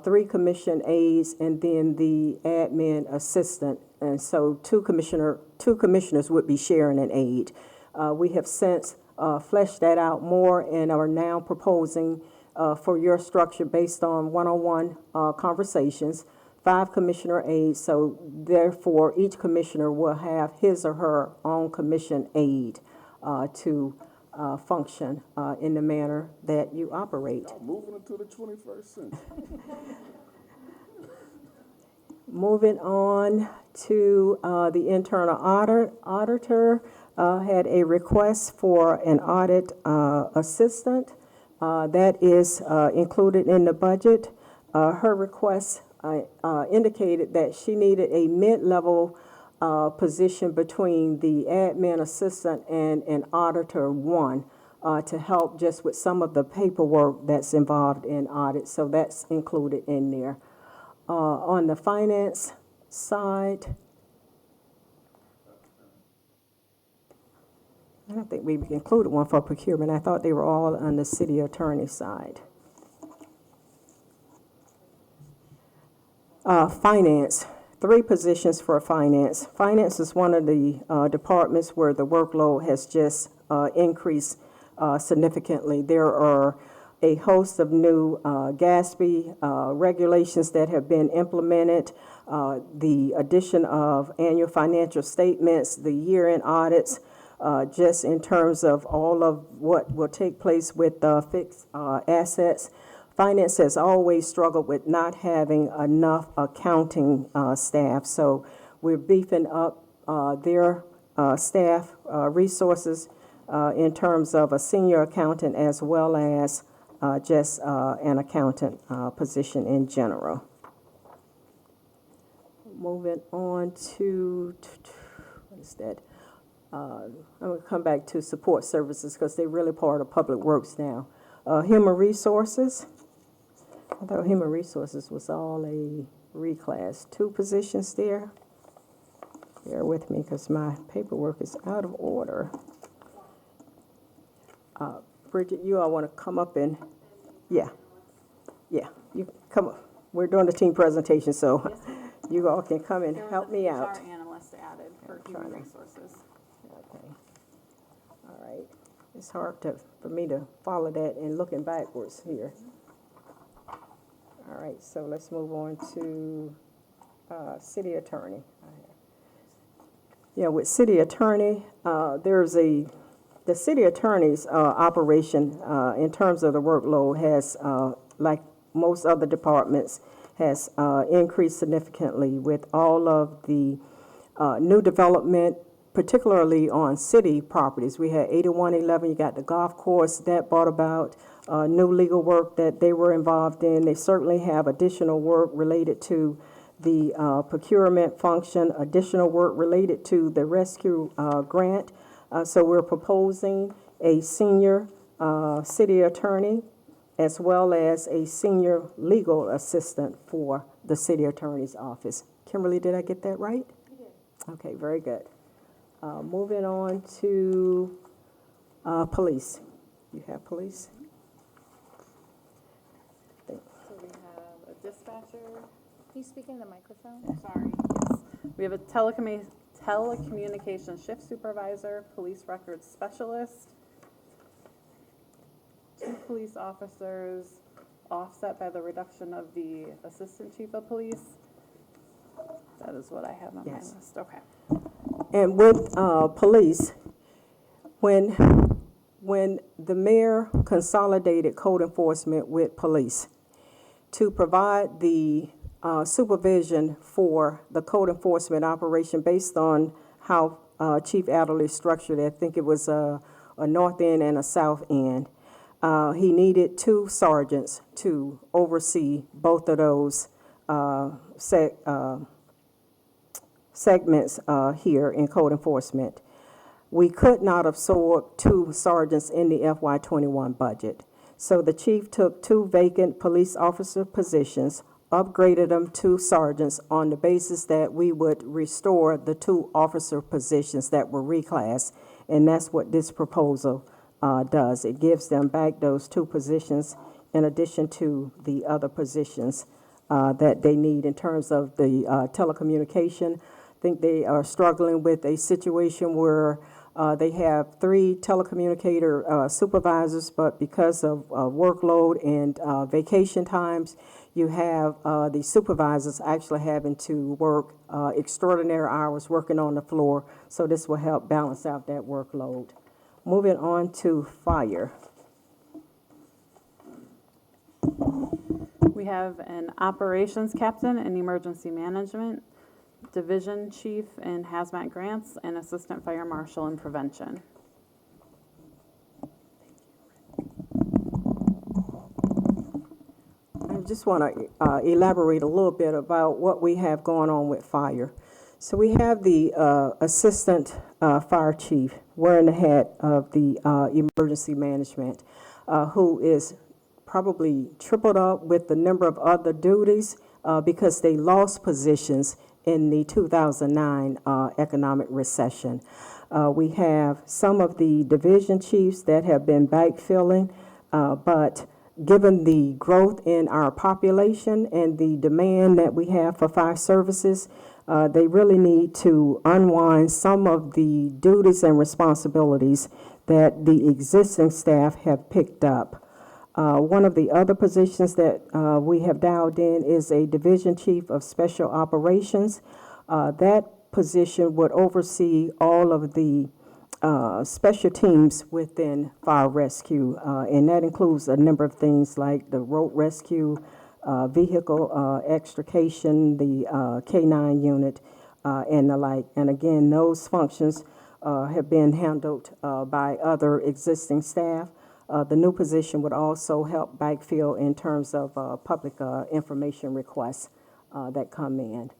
3 commission aides and then the admin assistant. And so two commissioners would be sharing an aide. We have since fleshed that out more and are now proposing for your structure based on one-on-one conversations, 5 commissioner aides. So therefore, each commissioner will have his or her own commission aide to function in the manner that you operate. Y'all moving into the 21st century. Moving on to the internal auditor, had a request for an audit assistant. That is included in the budget. Her request indicated that she needed a mid-level position between the admin assistant and an auditor 1 to help just with some of the paperwork that's involved in audit. So that's included in there. On the finance side, I don't think we included one for procurement. I thought they were all on the city attorney side. Finance, 3 positions for finance. Finance is one of the departments where the workload has just increased significantly. There are a host of new GASB regulations that have been implemented, the addition of annual financial statements, the year-end audits, just in terms of all of what will take place with fixed assets. Finance has always struggled with not having enough accounting staff, so we're beefing up their staff resources in terms of a senior accountant as well as just an accountant position in general. Moving on to, what is that? I'm going to come back to support services because they're really part of public works now. Human resources. I thought human resources was all a reclass. 2 positions there. Bear with me because my paperwork is out of order. Bridget, you all want to come up and, yeah, you come up. We're doing the team presentation, so you all can come and help me out. There was an HR analyst added for human resources. Okay. All right. It's hard for me to follow that and looking backwards here. All right, so let's move on to city attorney. Yeah, with city attorney, the city attorney's operation in terms of the workload has, like most other departments, has increased significantly with all of the new development, particularly on city properties. We had 8111, you got the golf course that brought about new legal work that they were involved in. They certainly have additional work related to the procurement function, additional work related to the rescue grant. So we're proposing a senior city attorney as well as a senior legal assistant for the city attorney's office. Kimberly, did I get that right? You did. Okay, very good. Moving on to police. You have police? So we have a dispatcher. Can you speak in the microphone? Sorry. Yes. We have a telecommunications shift supervisor, police records specialist, 2 police officers, offset by the reduction of the assistant chief of police. That is what I have on my Yes. list. Okay. And with police, when the mayor consolidated code enforcement with police to provide the supervision for the code enforcement operation based on how Chief Adderley structured it, I think it was a north end and a south end. He needed 2 sergeants to oversee both of those segments here in code enforcement. we could not absorb 2 sergeants in the FY21 budget. So the chief took 2 vacant police officer positions, upgraded them to sergeants on the basis that we would restore the 2 officer positions that were reclassed, and that's what this proposal does. It gives them back those 2 positions in addition to the other positions that they need in terms of the telecommunication. I think they are struggling with a situation where they have 3 telecommunicator supervisors, but because of workload and vacation times, you have the supervisors actually having to work extraordinary hours working on the floor, so this will help balance out that workload. Moving on to fire. We have an operations captain in emergency management, division chief in hazmat grants, and assistant fire marshal in prevention. I just want to elaborate a little bit about what we have going on with fire. So we have the assistant fire chief wearing the hat of the emergency management, who is probably tripled up with the number of other duties because they lost positions in the 2009 economic recession. We have some of the division chiefs that have been backfilling, but given the growth in our population and the demand that we have for fire services, they really need to unwind some of the duties and responsibilities that the existing staff have picked up. One of the other positions that we have dialed in is a division chief of special operations. That position would oversee all of the special teams within fire rescue, and that includes a number of things like the road rescue, vehicle extrication, the K9 unit, and the like. And again, those functions have been handled by other existing staff. The new position would also help backfill in terms of public information requests that come in.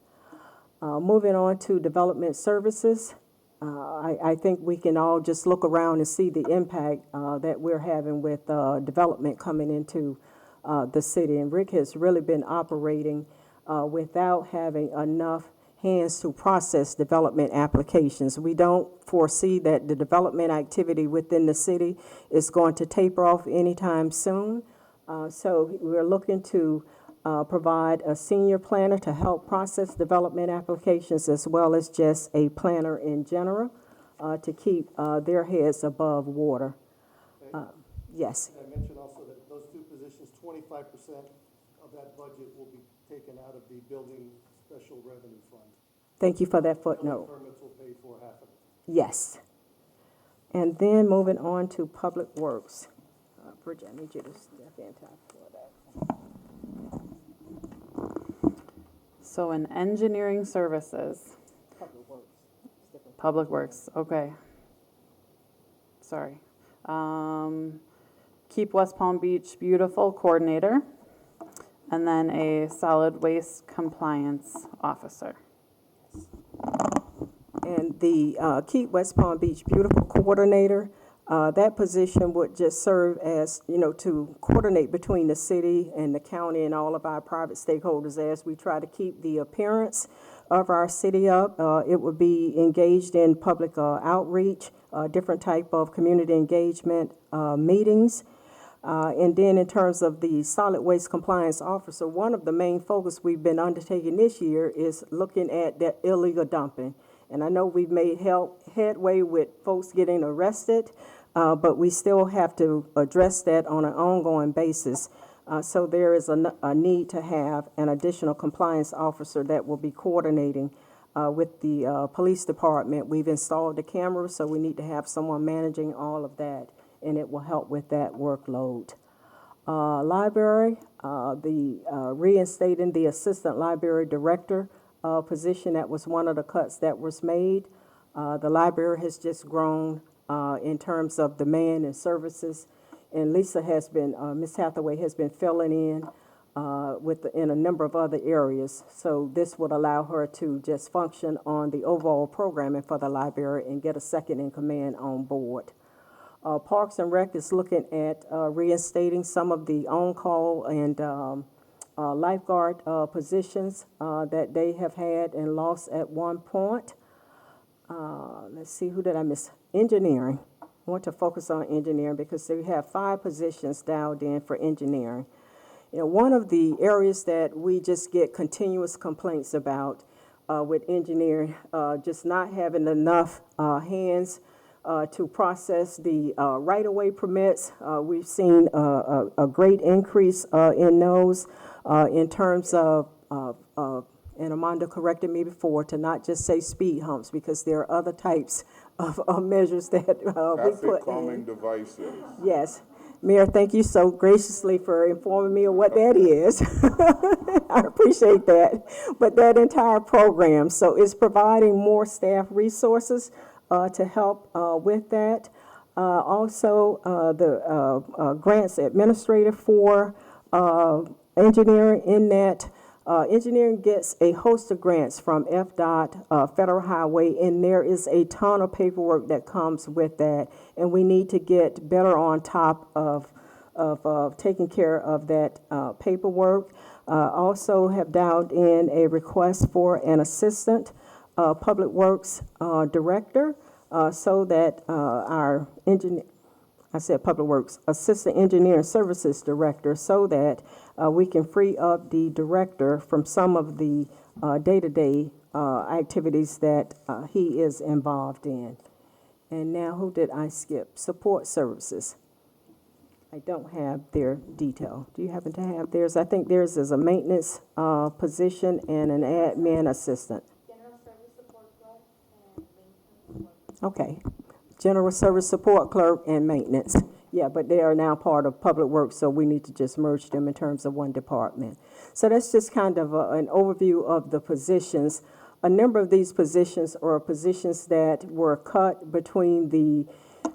Moving on to development services, I think we can all just look around and see the impact that we're having with development coming into the city. And Rick has really been operating without having enough hands to process development applications. We don't foresee that the development activity within the city is going to taper off anytime soon. So we're looking to provide a senior planner to help process development applications, as well as just a planner in general to keep their heads above water. Yes. I mentioned also that those 2 positions, 25% of that budget will be taken out of the building special revenue fund. Thank you for that Building footnote. permits will pay for half of it. Yes. And then moving on to public works. Bridget, I need you to step in time for that. So in engineering services, public works, okay. Sorry. Keep West Palm Beach Beautiful coordinator, and then a solid waste compliance officer. And the Keep West Palm Beach Beautiful coordinator, that position would just serve as, to coordinate between the city and the county and all of our private stakeholders as we try to keep the appearance of our city up. It would be engaged in public outreach, different type of community engagement meetings. And then in terms of the solid waste compliance officer, one of the main focus we've been undertaking this year is looking at that illegal dumping. And I know we've made headway with folks getting arrested, but we still have to address that on an ongoing basis. So there is a need to have an additional compliance officer that will be coordinating with the police department. We've installed the cameras, so we need to have someone managing all of that, and it will help with that workload. Library, reinstating the assistant library director position. That was one of the cuts that was made. The library has just grown in terms of demand and services, and Ms. Hathaway has been filling in. in a number of other areas. So this would allow her to just function on the overall programming for the library and get a second in command on board. Parks and Rec is looking at reinstating some of the on-call and lifeguard positions that they have had and lost at one point. Let's see, who did I miss? Engineering. I want to focus on engineering because they have 5 positions dialed in for engineering. You know, one of the areas that we just get continuous complaints about with engineering, just not having enough hands to process the right-of-way permits. We've seen a great increase in those in terms of and Amanda corrected me before to not just say speed humps because there are other types of measures that we Traffic put calming in. devices. Yes. Mayor, thank you so graciously for informing me of what that is. I appreciate that. But that entire program, so it's providing more staff resources to help with that. Also, the grants administrator for engineering in that. Engineering gets a host of grants from FDOT, Federal Highway, and there is a ton of paperwork that comes with that, and we need to get better on top of taking care of that paperwork. Also have dialed in a request for an assistant public works director so that our public works, assistant engineering services director, so that we can free up the director from some of the day-to-day activities that he is involved in. And now, who did I skip? Support services. I don't have their detail. Do you happen to have theirs? I think theirs is a maintenance position and an admin assistant. General Service Support Clerk and Maintenance Clerk. Okay. General Service Support Clerk and Maintenance. Yeah, but they are now part of Public Works, so we need to just merge them in terms of one department. So that's just kind of an overview of the positions. A number of these positions are positions that were cut between the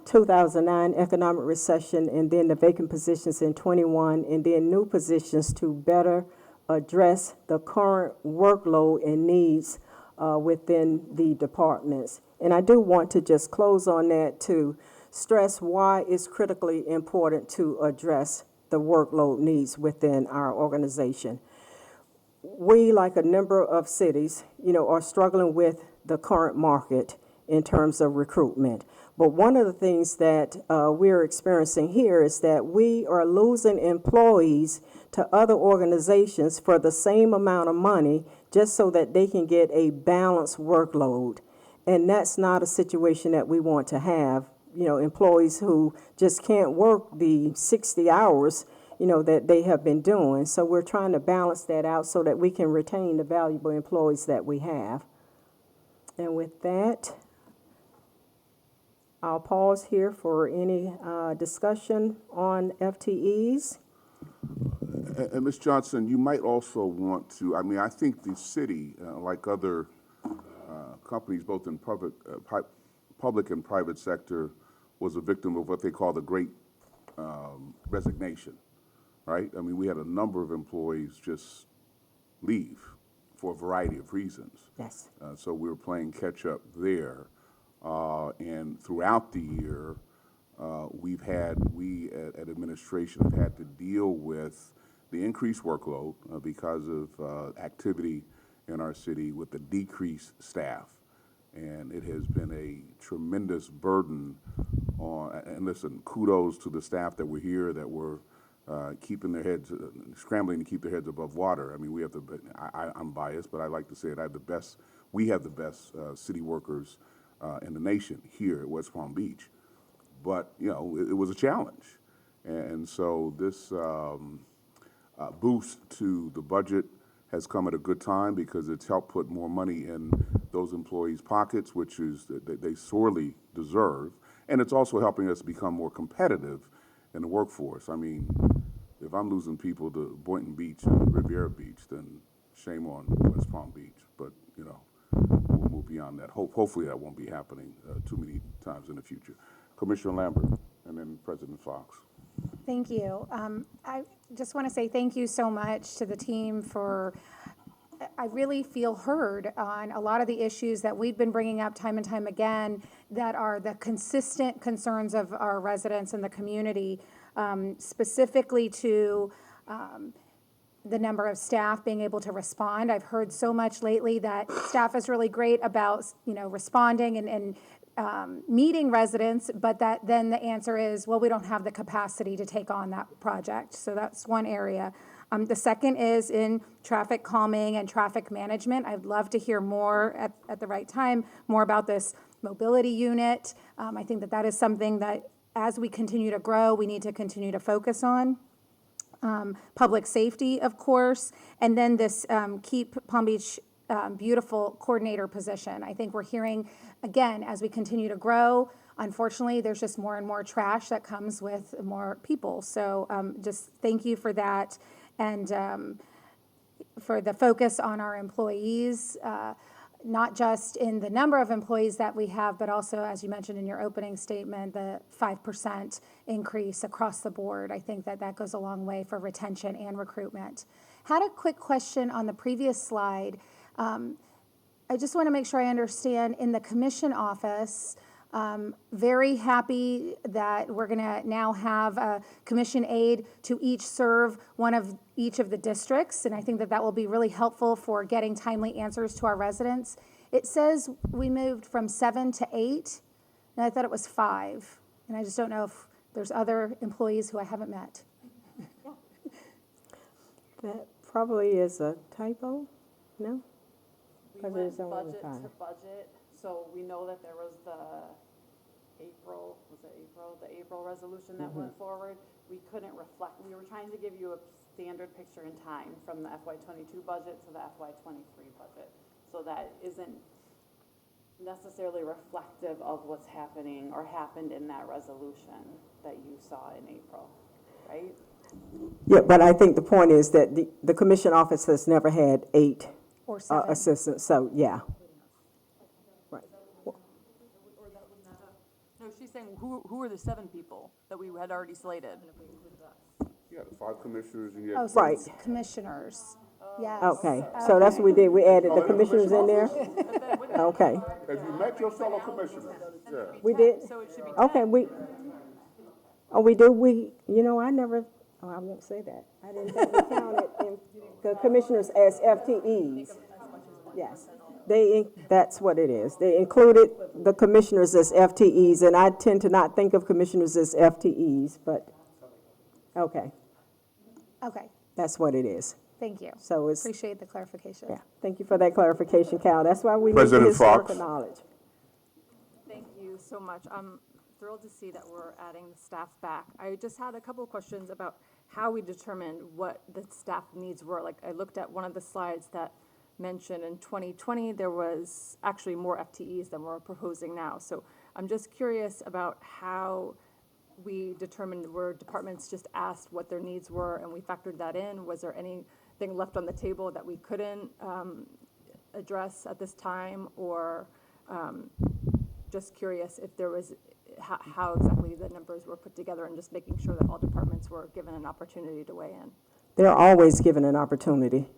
2009 economic recession and then the vacant positions in 21, and then new positions to better address the current workload and needs within the departments. And I do want to just close on that to stress why it's critically important to address the workload needs within our organization. We, like a number of cities, are struggling with the current market in terms of recruitment. But one of the things that we're experiencing here is that we are losing employees to other organizations for the same amount of money just so that they can get a balanced workload. And that's not a situation that we want to have, employees who just can't work the 60 hours, that they have been doing. So we're trying to balance that out so that we can retain the valuable employees that we have. And with that, I'll pause here for any discussion on FTEs. And Ms. Johnson, you might also want to, I think the city, like other companies, both in public and private sector, was a victim of what they call the Great Resignation, right? We had a number of employees just leave for a variety of reasons. Yes. So we were playing catch up there. And throughout the year, we at administration have had to deal with the increased workload because of activity in our city with the decreased staff. And it has been a tremendous burden on, and listen, kudos to the staff that were here that were keeping their heads, scrambling to keep their heads above water. We have I'm biased, but I like to say it, we have the best city workers in the nation here at West Palm Beach. But, it was a challenge. And so this boost to the budget has come at a good time because it's helped put more money in those employees' pockets, which is that they sorely deserve. And it's also helping us become more competitive in the workforce. If I'm losing people to Boynton Beach and Riviera Beach, then shame on West Palm Beach. But, we'll move beyond that. Hopefully that won't be happening too many times in the future. Commissioner Lambert, and then President Fox. Thank you. I just want to say thank you so much to the team for, I really feel heard on a lot of the issues that we've been bringing up time and time again that are the consistent concerns of our residents and the community, specifically to the number of staff being able to respond. I've heard so much lately that staff is really great about, responding and meeting residents, but that then the answer is, well, we don't have the capacity to take on that project. So that's one area. The second is in traffic calming and traffic management. I'd love to hear more at the right time, more about this mobility unit. I think that is something that as we continue to grow, we need to continue to focus on. Public safety, of course, and then this Keep Palm Beach Beautiful coordinator position. I think we're hearing, again, as we continue to grow, unfortunately, there's just more and more trash that comes with more people. So just thank you for that, and for the focus on our employees, not just in the number of employees that we have, but also, as you mentioned in your opening statement, the 5% increase across the board. I think that goes a long way for retention and recruitment. Had a quick question on the previous slide. I just want to make sure I understand, in the commission office, very happy that we're going to now have a commission aide to each serve each of the districts, and I think that will be really helpful for getting timely answers to our residents. It says we moved from 7 to 8, and I thought it was 5, and I just don't know if there's other employees who I haven't met. That probably is a typo, no? We Because went it's only budget five. to budget, so we know that there was the April resolution that went forward. We couldn't reflect, we were trying to give you a standard picture in time from the FY '22 budget to the FY '23 budget. So that isn't necessarily reflective of what's happening or happened in that resolution that you saw in April, right? Yeah, but I think the point is that the commission office has never had 8 Or 7. assistants, so, yeah. Right. No, she's saying, who are the 7 people that we had already slated? Yeah, the 5 commissioners, and you Oh, had, so Right. it's commissioners. Yes. Okay, so that's what we did, we added the commissioners in there? Okay, have you met your fellow commissioners? Yeah. we did, So it should be okay, we do, I won't say that. I didn't think we counted the commissioners as FTEs. Yes, that's what it is. They included the commissioners as FTEs, and I tend to not think of commissioners as FTEs, but, okay, Okay, that's what it is. thank you. So it's, Appreciate the clarification. yeah, thank you for that clarification, Cal. That's why we need the President historical Fox. knowledge. Thank you so much. I'm thrilled to see that we're adding the staff back. I just had a couple of questions about how we determined what the staff needs were. Like, I looked at one of the slides that mentioned in 2020 there was actually more FTEs than we're proposing now. So I'm just curious about how we determined where departments just asked what their needs were and we factored that in. Was there anything left on the table that we couldn't address at this time, or just curious if there was how exactly the numbers were put together, and just making sure that all departments were given an opportunity to weigh in. They're always given an opportunity,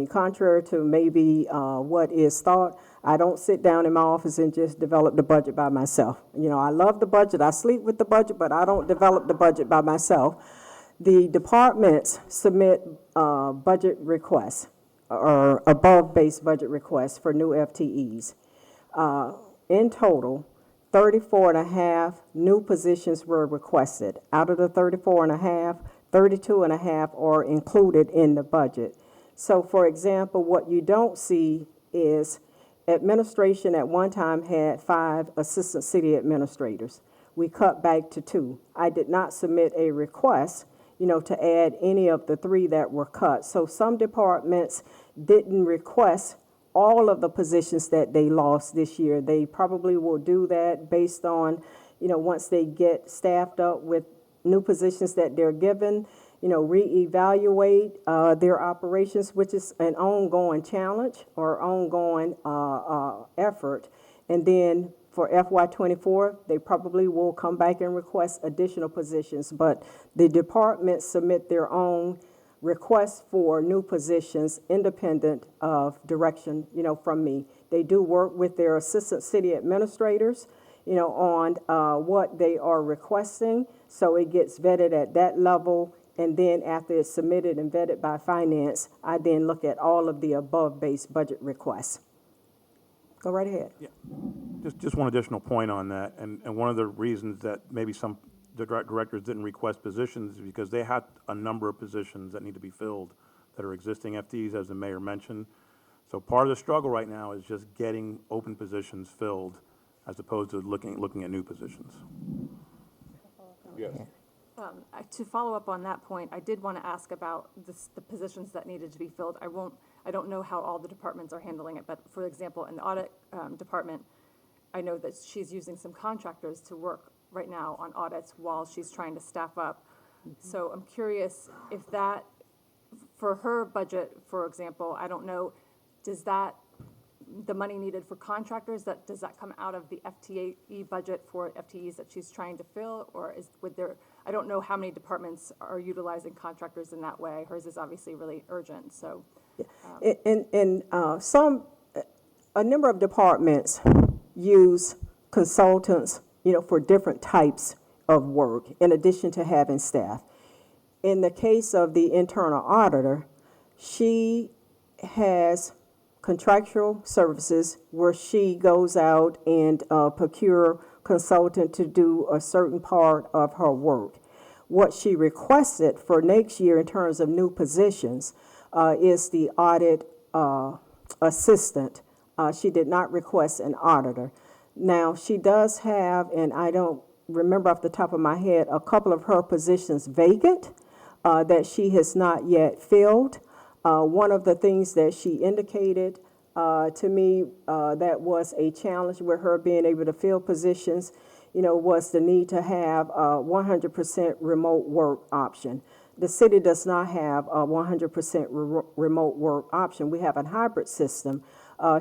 contrary to maybe what is thought. I don't sit down in my office and just develop the budget by myself. I love the budget, I sleep with the budget, but I don't develop the budget by myself. The departments submit budget requests or above base budget requests for new FTEs. In total, 34 and a half new positions were requested. Out of the 34 and a half, 32 and a half are included in the budget. So, for example, what you don't see is administration at one time had 5 assistant city administrators. We cut back to 2. I did not submit a request, to add any of the 3 that were cut. So some departments didn't request all of the positions that they lost this year. They probably will do that based on, once they get staffed up with new positions that they're given, reevaluate their operations, which is an ongoing challenge or ongoing effort, and then for FY '24, they probably will come back and request additional positions, but the departments submit their own requests for new positions independent of direction, from me. They do work with their assistant city administrators, on what they are requesting, so it gets vetted at that level, and then after it's submitted and vetted by finance, I then look at all of the above base budget requests. Go right ahead. Just one additional point on that, and one of the reasons that maybe some directors didn't request positions is because they had a number of positions that need to be filled that are existing FTEs, as the mayor mentioned. So part of the struggle right now is just getting open positions filled as opposed to looking at new positions. Yes. To follow up on that point, I did want to ask about the positions that needed to be filled. I don't know how all the departments are handling it, but for example, in the audit department, I know that she's using some contractors to work right now on audits while she's trying to staff up. So I'm curious if that, for her budget, for example, I don't know, the money needed for contractors, does that come out of the FTE budget for FTEs that she's trying to fill, or I don't know how many departments are utilizing contractors in that way. Hers is obviously really urgent, so. A number of departments use consultants, for different types of work, in addition to having staff. In the case of the internal auditor, she has contractual services where she goes out and procure consultant to do a certain part of her work. What she requested for next year in terms of new positions is the audit assistant. She did not request an auditor. Now, she does have, and I don't remember off the top of my head, a couple of her positions vacant that she has not yet filled. One of the things that she indicated to me that was a challenge with her being able to fill positions, was the need to have a 100% remote work option. The city does not have a 100% remote work option. We have a hybrid system.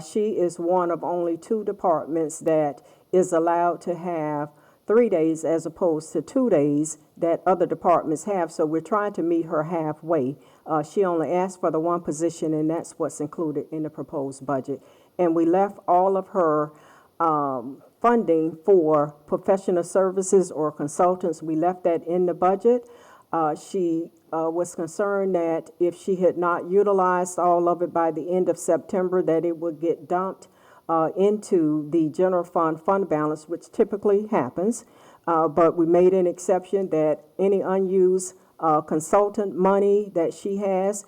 She is one of only 2 departments that is allowed to have 3 days as opposed to 2 days that other departments have. So we're trying to meet her halfway. She only asked for the 1 position, and that's what's included in the proposed budget. And we left all of her funding for professional services or consultants. We left that in the budget. She was concerned that if she had not utilized all of it by the end of September, that it would get dumped into the general fund balance, which typically happens. But we made an exception that any unused consultant money that she has,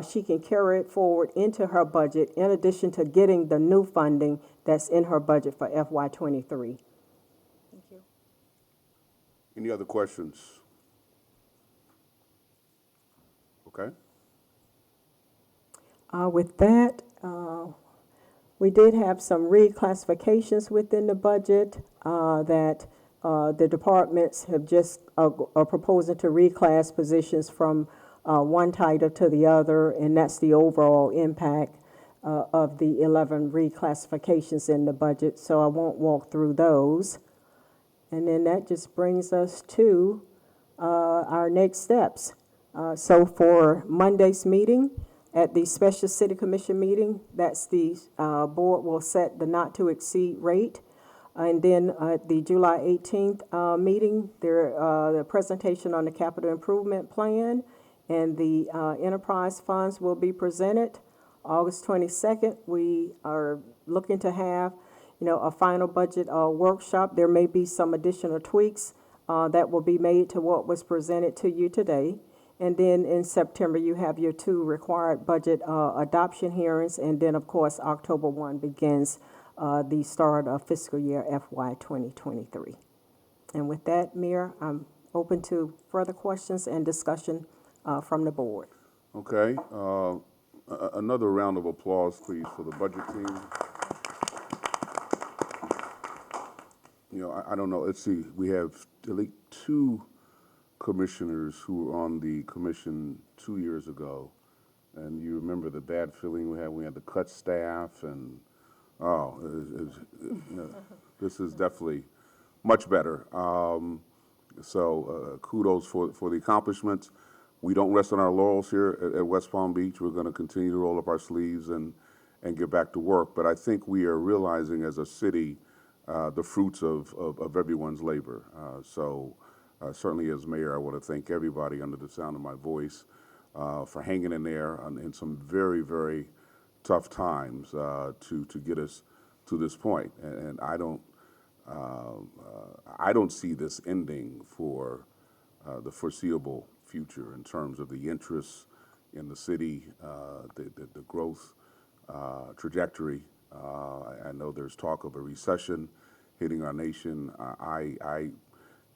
she can carry it forward into her budget in addition to getting the new funding that's in her budget for FY '23. Thank you. Any other questions? Okay. With that, we did have some reclassifications within the budget that the departments have just are proposing to reclass positions from one title to the other, and that's the overall impact of the 11 reclassifications in the budget. So I won't walk through those. And then that just brings us to our next steps. So for Monday's meeting, at the special city commission meeting, that's the board will set the not to exceed rate. And then at the July 18th meeting, the presentation on the capital improvement plan and the enterprise funds will be presented. August 22nd, we are looking to have, a final budget workshop. There may be some additional tweaks that will be made to what was presented to you today. And then in September, you have your 2 required budget adoption hearings. And then, of course, October 1 begins the start of fiscal year FY 2023. And with that, Mayor, I'm open to further questions and discussion from the board. Okay. Another round of applause, please, for the budget team. I don't know. Let's see. We have at least 2 commissioners who were on the commission 2 years ago, and you remember the bad feeling we had to cut staff and Oh, this is definitely much better. So kudos for the accomplishments. We don't rest on our laurels here at West Palm Beach. We're going to continue to roll up our sleeves and get back to work. But I think we are realizing as a city the fruits of everyone's labor. Certainly as mayor, I want to thank everybody under the sound of my voice for hanging in there in some very, very tough times to get us to this point. And I don't see this ending for the foreseeable future in terms of the interest in the city, the growth trajectory. I know there's talk of a recession hitting our nation. I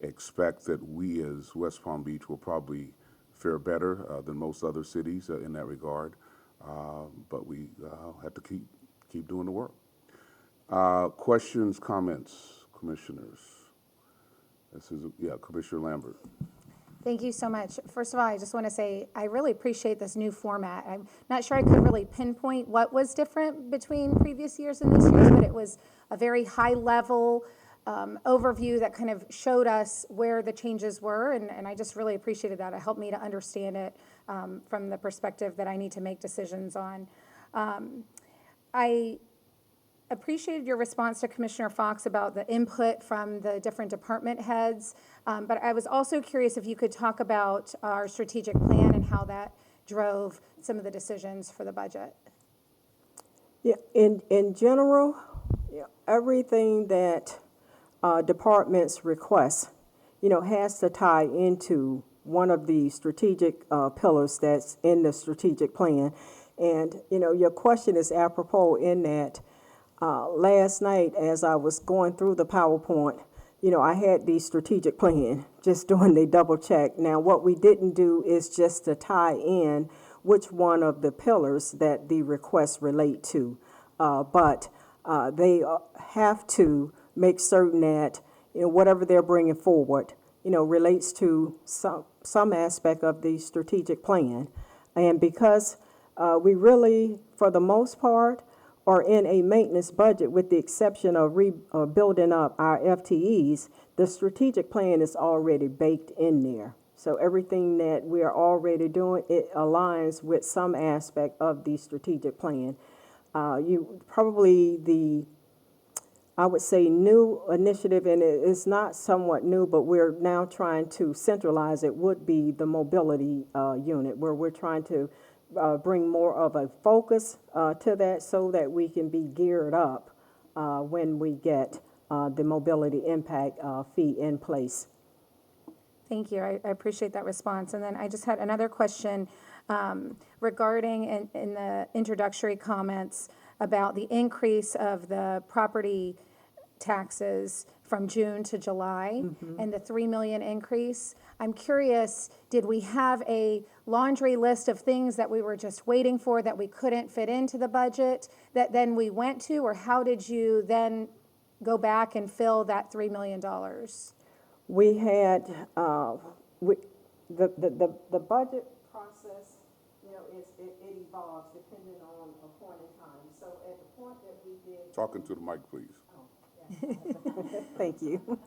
expect that we as West Palm Beach will probably fare better than most other cities in that regard. But we have to keep doing the work. Questions, comments, commissioners? Commissioner Lambert. Thank you so much. First of all, I just want to say I really appreciate this new format. I'm not sure I could really pinpoint what was different between previous years and this year's, but it was a very high-level overview that kind of showed us where the changes were, and I just really appreciated that. It helped me to understand it from the perspective that I need to make decisions on. I appreciated your response to Commissioner Fox about the input from the different department heads, but I was also curious if you could talk about our strategic plan and how that drove some of the decisions for the budget. Yeah, in general, everything that departments request, has to tie into one of the strategic pillars that's in the strategic plan. And, your question is apropos in that last night as I was going through the PowerPoint, I had the strategic plan, just doing the double check. Now, what we didn't do is just to tie in which one of the pillars that the requests relate to. But they have to make certain that, whatever they're bringing forward, relates to some aspect of the strategic plan. And because we really, for the most part, are in a maintenance budget, with the exception of building up our FTEs, the strategic plan is already baked in there. So everything that we are already doing, it aligns with some aspect of the strategic plan. I would say new initiative, and it's not somewhat new, but we're now trying to centralize it, would be the mobility unit, where we're trying to bring more of a focus to that so that we can be geared up when we get the mobility impact fee in place. Thank you. I appreciate that response. And then I just had another question regarding in the introductory comments about the increase of the property taxes from June to July and the $3 million increase. I'm curious, did we have a laundry list of things that we were just waiting for that we couldn't fit into the budget that then we went to, or how did you then go back and fill that $3 million? We had the budget process, it evolves depending on a point in time. So at the point that we did. Talking to the mic, please. Thank you.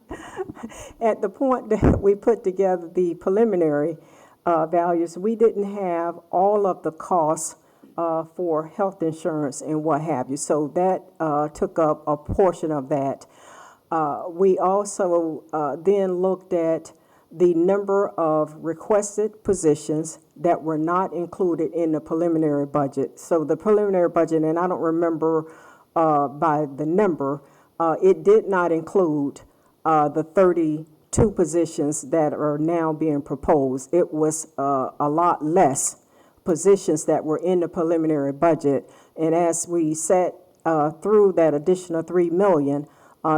At the point that we put together the preliminary values, we didn't have all of the costs for health insurance and what have you. So that took up a portion of that. We also then looked at the number of requested positions that were not included in the preliminary budget. So the preliminary budget, and I don't remember by the number, it did not include the 32 positions that are now being proposed. It was a lot less positions that were in the preliminary budget. And as we sat through that additional $3 million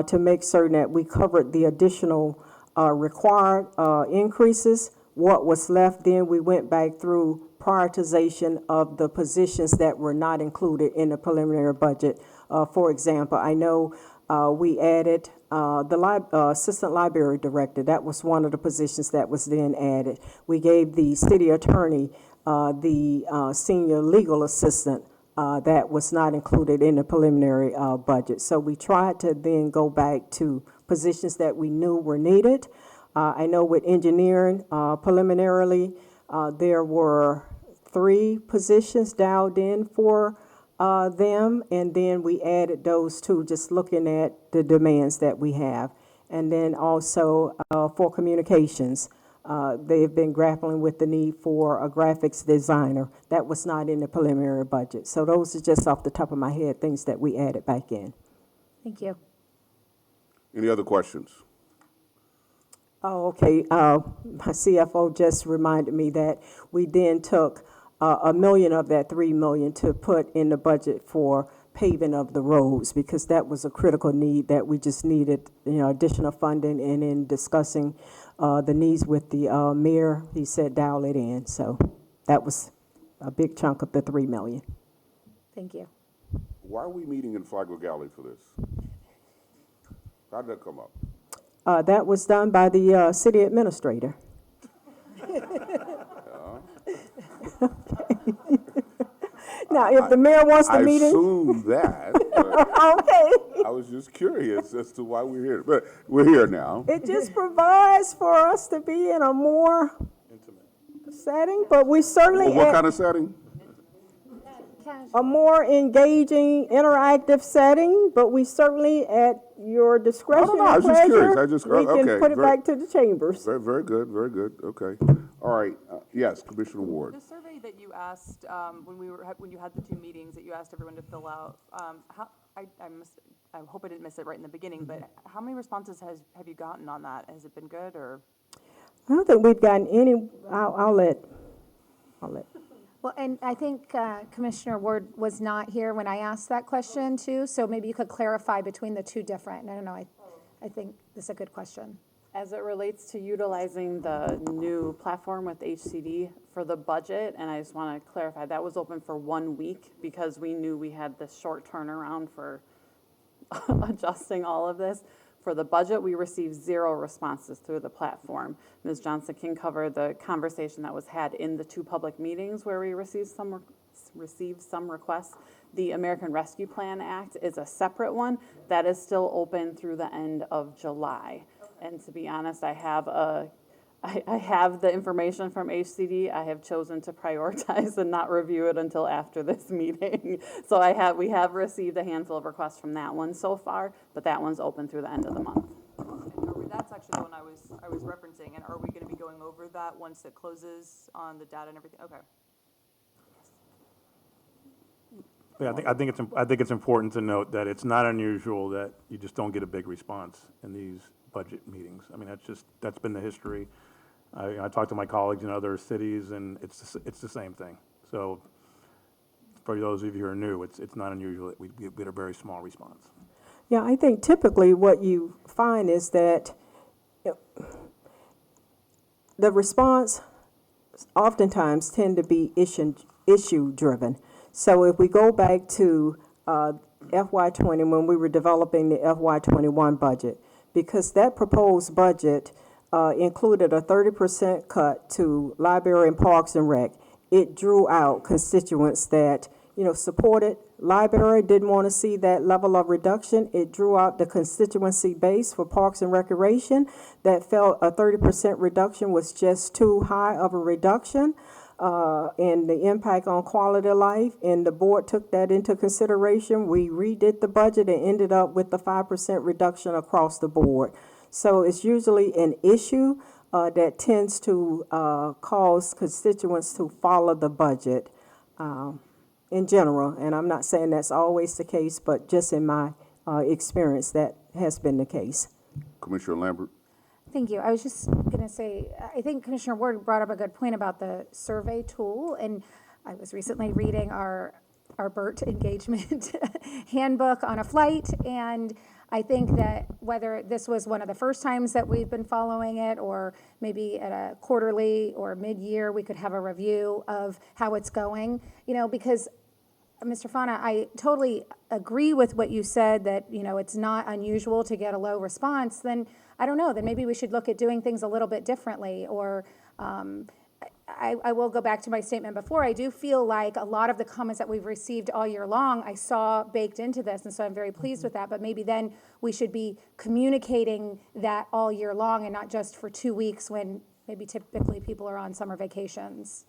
to make certain that we covered the additional required increases, what was left, then we went back through prioritization of the positions that were not included in the preliminary budget. For example, I know we added the assistant library director. That was one of the positions that was then added. We gave the city attorney the senior legal assistant that was not included in the preliminary budget. So we tried to then go back to positions that we knew were needed. I know with engineering, preliminarily, there were 3 positions dialed in for them, and then we added those 2, just looking at the demands that we have. And then also for communications, they've been grappling with the need for a graphics designer. That was not in the preliminary budget. So those are just off the top of my head, things that we added back in. Thank you. Any other questions? Oh, okay. My CFO just reminded me that we then took $1 million of that $3 million to put in the budget for paving of the roads, because that was a critical need that we just needed, additional funding. And in discussing the needs with the mayor, he said dial it in. So that was a big chunk of the $3 million. Thank you. Why are we meeting in Flagler Galley for this? How did that come up? That was done by the city administrator. Now, if the mayor wants to I meet in, assumed that, but okay. I was just curious as to why we're here. But we're here now. It just provides for us to be in a more setting, but we certainly What kind of setting? a more engaging, interactive setting, but we certainly, at your discretion I and was just curious. pleasure, I just- we can okay, put it very- back to the chambers. Very, very good, very good. Okay. All right. Yes, Commissioner Ward. The survey that you asked, when you had the 2 meetings that you asked everyone to fill out, I hope I didn't miss it right in the beginning, but how many responses have you gotten on that? Has it been good, or? I don't think we've gotten any, I'll let. Well, and I think Commissioner Ward was not here when I asked that question too, so maybe you could clarify between the 2 different. I don't know, I think this is a good question. As it relates to utilizing the new platform with HCD for the budget, and I just want to clarify, that was open for 1 week because we knew we had this short turnaround for adjusting all of this. For the budget, we received 0 responses through the platform. Ms. Johnson can cover the conversation that was had in the 2 public meetings where we received some requests. The American Rescue Plan Act is a separate one that is still open through the end of July. And to be honest, I have the information from HCD. I have chosen to prioritize and not review it until after this meeting. So we have received a handful of requests from that one so far, but that one's open through the end of the month. And that's actually the one I was referencing, and are we gonna be going over that once it closes on the data and everything? Okay. Yeah, I think it's important to note that it's not unusual that you just don't get a big response in these budget meetings. I mean, that's been the history. I talked to my colleagues in other cities, and it's the same thing. So for those of you who are new, it's not unusual that we get a very small response. Yeah, I think typically what you find is that the response oftentimes tend to be issue-driven. So if we go back to FY20, when we were developing the FY21 budget, because that proposed budget included a 30% cut to library and parks and rec, it drew out constituents that, supported library, didn't want to see that level of reduction. It drew out the constituency base for parks and recreation that felt a 30% reduction was just too high of a reduction. And the impact on quality of life, and the board took that into consideration. We redid the budget and ended up with the 5% reduction across the board. So it's usually an issue that tends to cause constituents to follow the budget in general. And I'm not saying that's always the case, but just in my experience, that has been the case. Commissioner Lambert. Thank you. I was just going to say, I think Commissioner Ward brought up a good point about the survey tool, and I was recently reading our BERT engagement handbook on a flight, and I think that whether this was one of the first times that we've been following it, or maybe at a quarterly or mid-year, we could have a review of how it's going, because Mr. Fana, I totally agree with what you said, that, it's not unusual to get a low response. Then I don't know, then maybe we should look at doing things a little bit differently, or I will go back to my statement before. I do feel like a lot of the comments that we've received all year long, I saw baked into this, and so I'm very pleased with that. But maybe then we should be communicating that all year long and not just for 2 weeks when maybe typically people are on summer vacations.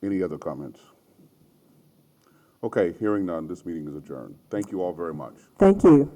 Any other comments? Okay, hearing none, this meeting is adjourned. Thank you all very much. Thank you.